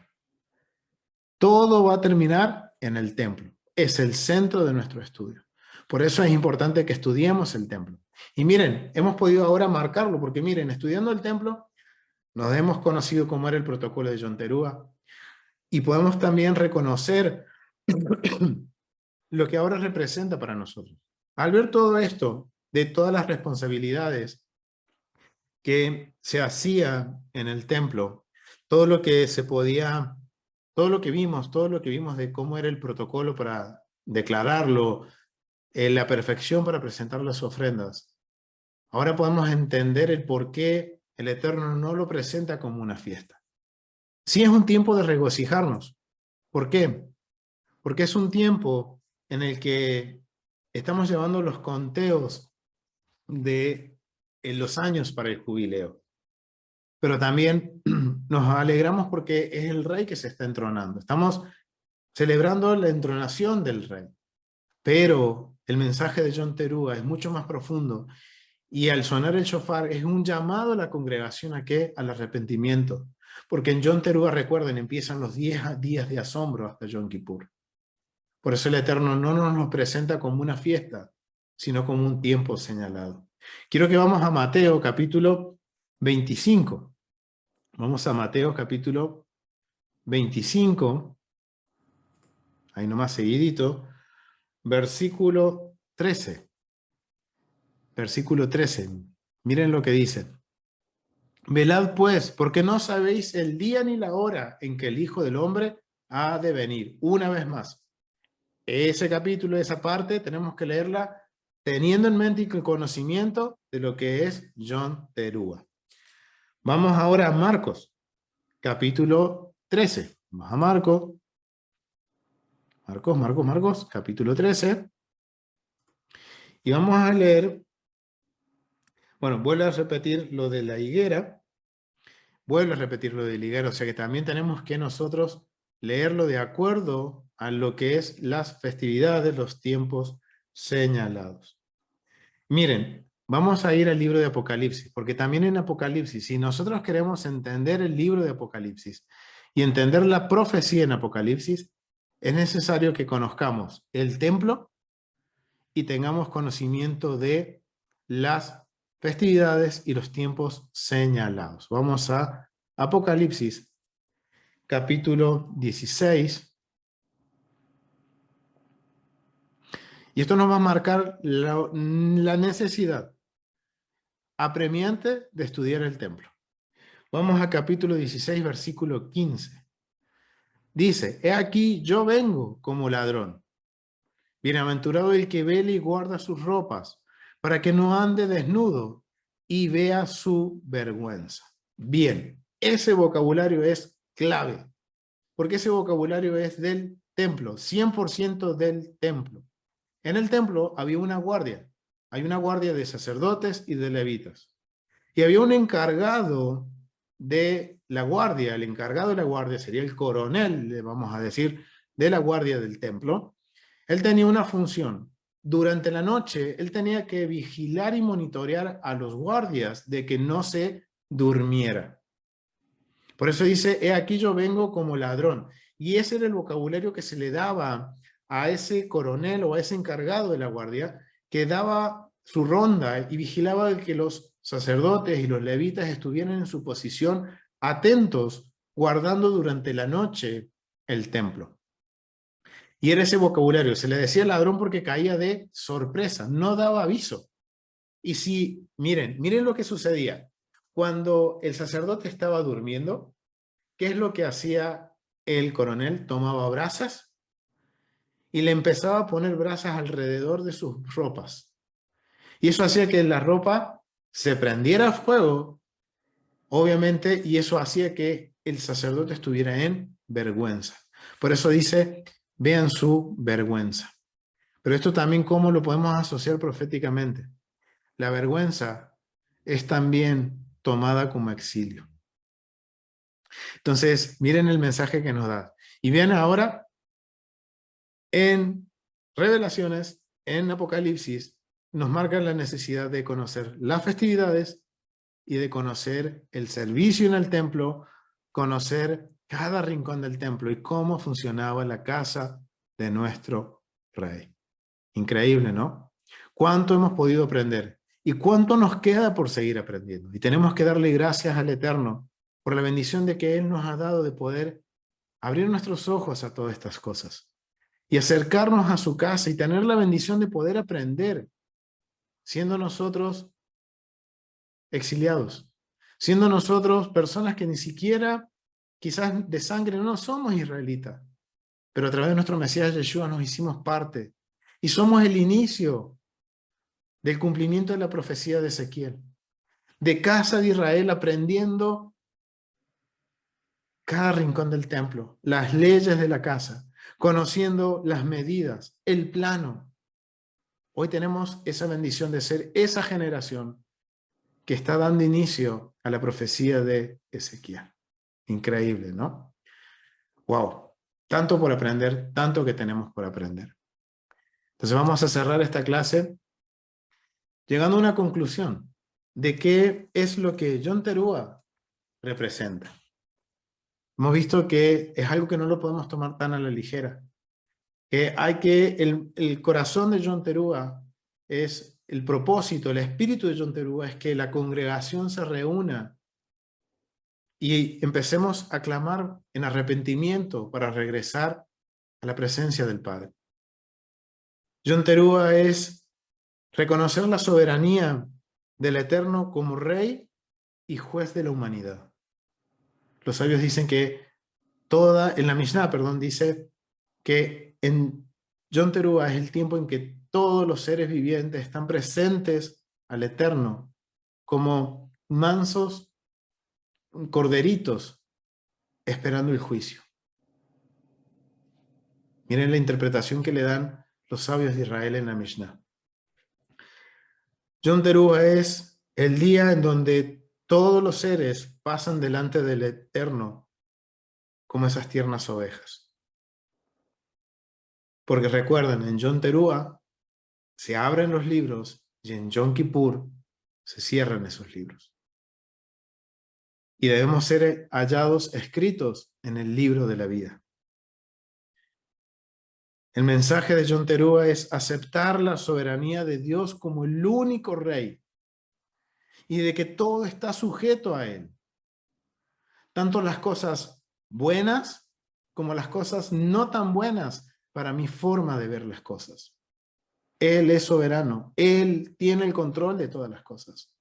Todo va a terminar en el templo. Es el centro de nuestro estudio. Por eso es importante que estudiemos el templo. Y miren, hemos podido ahora marcarlo, porque miren, estudiando el templo, nos hemos conocido cómo era el protocolo de Yom Teruah, y podemos también reconocer lo que ahora representa para nosotros. Al ver todo esto, de todas las responsabilidades que se hacía en el templo, todo lo que se podía, todo lo que vimos de cómo era el protocolo para declararlo, la perfección para presentar las ofrendas, ahora podemos entender el por qué el Eterno no lo presenta como una fiesta. Sí es un tiempo de regocijarnos. ¿Por qué? Porque es un tiempo en el que estamos llevando los conteos de los años para el jubileo. Pero también nos alegramos porque es el rey que se está entronando. Estamos celebrando la entronación del rey. Pero el mensaje de Yom Teruah es mucho más profundo, y al sonar el shofar es un llamado a la congregación ¿a qué? Al arrepentimiento. Porque en Yom Teruah, recuerden, empiezan los 10 días de asombro hasta Yom Kippur. Por eso el Eterno no nos lo presenta como una fiesta, sino como un tiempo señalado. Quiero que vamos a Mateo capítulo 25. Vamos a Mateo capítulo 25. Ahí nomás seguidito. Versículo 13. Versículo 13. Miren lo que dice. Velad pues, porque no sabéis el día ni la hora en que el Hijo del Hombre ha de venir. Una vez más. Ese capítulo, esa parte, tenemos que leerla teniendo en mente y con conocimiento de lo que es Yom Teruah. Vamos ahora a Marcos, capítulo 13. Vamos a Marcos, capítulo 13. Y vamos a leer, bueno, vuelvo a repetir lo de la higuera. O sea que también tenemos que nosotros leerlo de acuerdo a lo que es las festividades, los tiempos señalados. Miren, vamos a ir al libro de Apocalipsis, porque también en Apocalipsis, si nosotros queremos entender el libro de Apocalipsis y entender la profecía en Apocalipsis, es necesario que conozcamos el templo y tengamos conocimiento de las festividades y los tiempos señalados. Vamos a Apocalipsis, capítulo 16. Y esto nos va a marcar la necesidad apremiante de estudiar el templo. Vamos a capítulo 16, versículo 15. Dice, he aquí yo vengo como ladrón. Bienaventurado el que vela y guarda sus ropas, para que no ande desnudo y vea su vergüenza. Bien, ese vocabulario es clave, porque ese vocabulario es del templo, 100% del templo. En el templo había una guardia, hay una guardia de sacerdotes y de levitas. Y había un encargado de la guardia, el encargado de la guardia sería el coronel, le vamos a decir, de la guardia del templo. Él tenía una función. Durante la noche, él tenía que vigilar y monitorear a los guardias de que no se durmiera. Por eso dice, he aquí yo vengo como ladrón. Y ese era el vocabulario que se le daba a ese coronel o a ese encargado de la guardia, que daba su ronda y vigilaba de que los sacerdotes y los levitas estuvieran en su posición atentos, guardando durante la noche el templo. Y era ese vocabulario, se le decía ladrón porque caía de sorpresa, no daba aviso. Y si, miren lo que sucedía. Cuando el sacerdote estaba durmiendo, ¿qué es lo que hacía el coronel? Tomaba brasas y le empezaba a poner brasas alrededor de sus ropas. Y eso hacía que la ropa se prendiera a fuego, obviamente, y eso hacía que el sacerdote estuviera en vergüenza. Por eso dice, vean su vergüenza. Pero esto también, ¿cómo lo podemos asociar proféticamente? La vergüenza es también tomada como exilio. Entonces, miren el mensaje que nos da. Y vean ahora en Revelaciones, en Apocalipsis, nos marcan la necesidad de conocer las festividades y de conocer el servicio en el templo, conocer cada rincón del templo y cómo funcionaba la casa de nuestro Rey. Increíble, ¿no? ¿Cuánto hemos podido aprender? ¿Y cuánto nos queda por seguir aprendiendo? Y tenemos que darle gracias al Eterno por la bendición de que Él nos ha dado de poder abrir nuestros ojos a todas estas cosas y acercarnos a su casa y tener la bendición de poder aprender, siendo nosotros exiliados, siendo nosotros personas que ni siquiera quizás de sangre no somos israelitas, pero a través de nuestro Mesías Yeshua nos hicimos parte y somos el inicio del cumplimiento de la profecía de Ezequiel, de casa de Israel aprendiendo cada rincón del templo, las leyes de la casa, conociendo las medidas, el plano. Hoy tenemos esa bendición de ser esa generación que está dando inicio a la profecía de Ezequiel. Increíble, ¿no? Wow, tanto por aprender, tanto que tenemos por aprender. Entonces vamos a cerrar esta clase llegando a una conclusión de qué es lo que John Teruah representa. Hemos visto que es algo que no lo podemos tomar tan a la ligera. Que el corazón de John Teruah es el propósito, el espíritu de John Teruah es que la congregación se reúna y empecemos a clamar en arrepentimiento para regresar a la presencia del Padre. John Teruah es reconocer la soberanía del Eterno como Rey y Juez de la humanidad. Los sabios dicen que en la Mishnah, dice que en John Teruah es el tiempo en que todos los seres vivientes están presentes al Eterno como mansos corderitos esperando el juicio. Miren la interpretación que le dan los sabios de Israel en la Mishnah. John Teruah es el día en donde todos los seres pasan delante del Eterno como esas tiernas ovejas. Porque recuerden, en John Teruah se abren los libros y en Yom Kippur se cierran esos libros. Y debemos ser hallados escritos en el libro de la vida. El mensaje de John Teruah es aceptar la soberanía de Dios como el único Rey y de que todo está sujeto a Él. Tanto las cosas buenas como las cosas no tan buenas para mi forma de ver las cosas. Él es soberano, Él tiene el control de todas las cosas.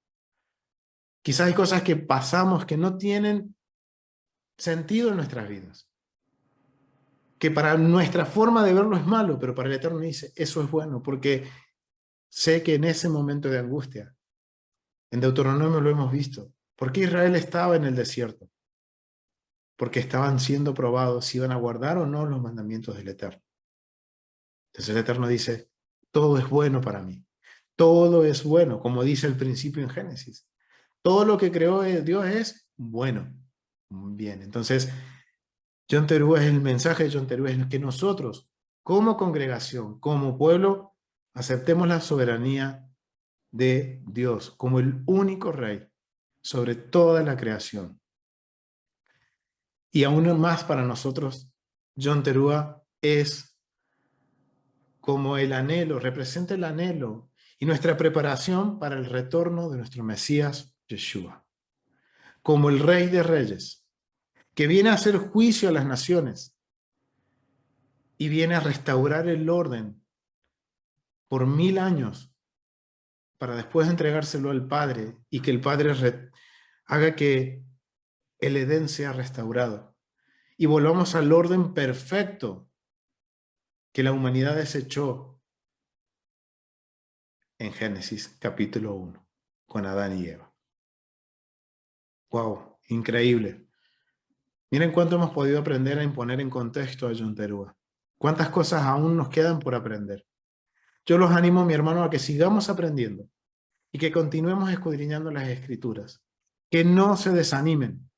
Quizás hay cosas que pasamos que no tienen sentido en nuestras vidas. Que para nuestra forma de verlo es malo, pero para el Eterno dice, eso es bueno, porque sé que en ese momento de angustia En Deuteronomio lo hemos visto. ¿Por qué Israel estaba en el desierto? Porque estaban siendo probados si iban a guardar o no los mandamientos del Eterno. Entonces el Eterno dice, todo es bueno para mí. Todo es bueno, como dice el principio en Génesis. Todo lo que creó Dios es bueno. Bien, entonces, Yom Teruah, el mensaje de Yom Teruah es que nosotros, como congregación, como pueblo, aceptemos la soberanía de Dios como el único rey sobre toda la creación. Y aún más para nosotros, Yom Teruah es como el anhelo, representa el anhelo y nuestra preparación para el retorno de nuestro Mesías Yeshua, como el Rey de Reyes, que viene a hacer juicio a las naciones y viene a restaurar el orden por 1000 años para después entregárselo al Padre y que el Padre haga que el Edén sea restaurado y volvamos al orden perfecto que la humanidad desechó en Génesis capítulo 1 con Adán y Eva. ¡Wow! Increíble. Miren cuánto hemos podido aprender a imponer en contexto a Yom Teruah. Cuántas cosas aún nos quedan por aprender. Yo los animo, mi hermano, a que sigamos aprendiendo y que continuemos escudriñando las Escrituras. Que no se desanimen.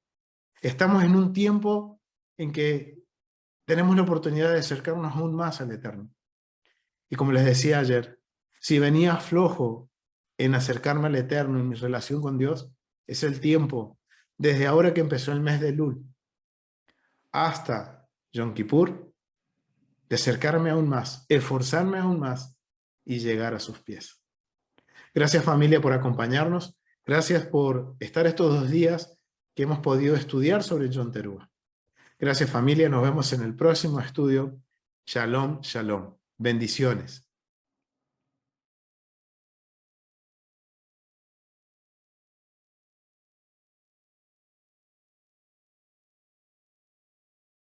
Estamos en un tiempo en que tenemos la oportunidad de acercarnos aún más al Eterno. Y como les decía ayer, si venía flojo en acercarme al Eterno, en mi relación con Dios, es el tiempo, desde ahora que empezó el mes de Elul, hasta Yom Kippur, de acercarme aún más, esforzarme aún más y llegar a sus pies. Gracias, familia, por acompañarnos. Gracias por estar estos 2 días que hemos podido estudiar sobre Yom Teruah. Gracias, familia. Nos vemos en el próximo estudio. Shalom, shalom. Bendiciones.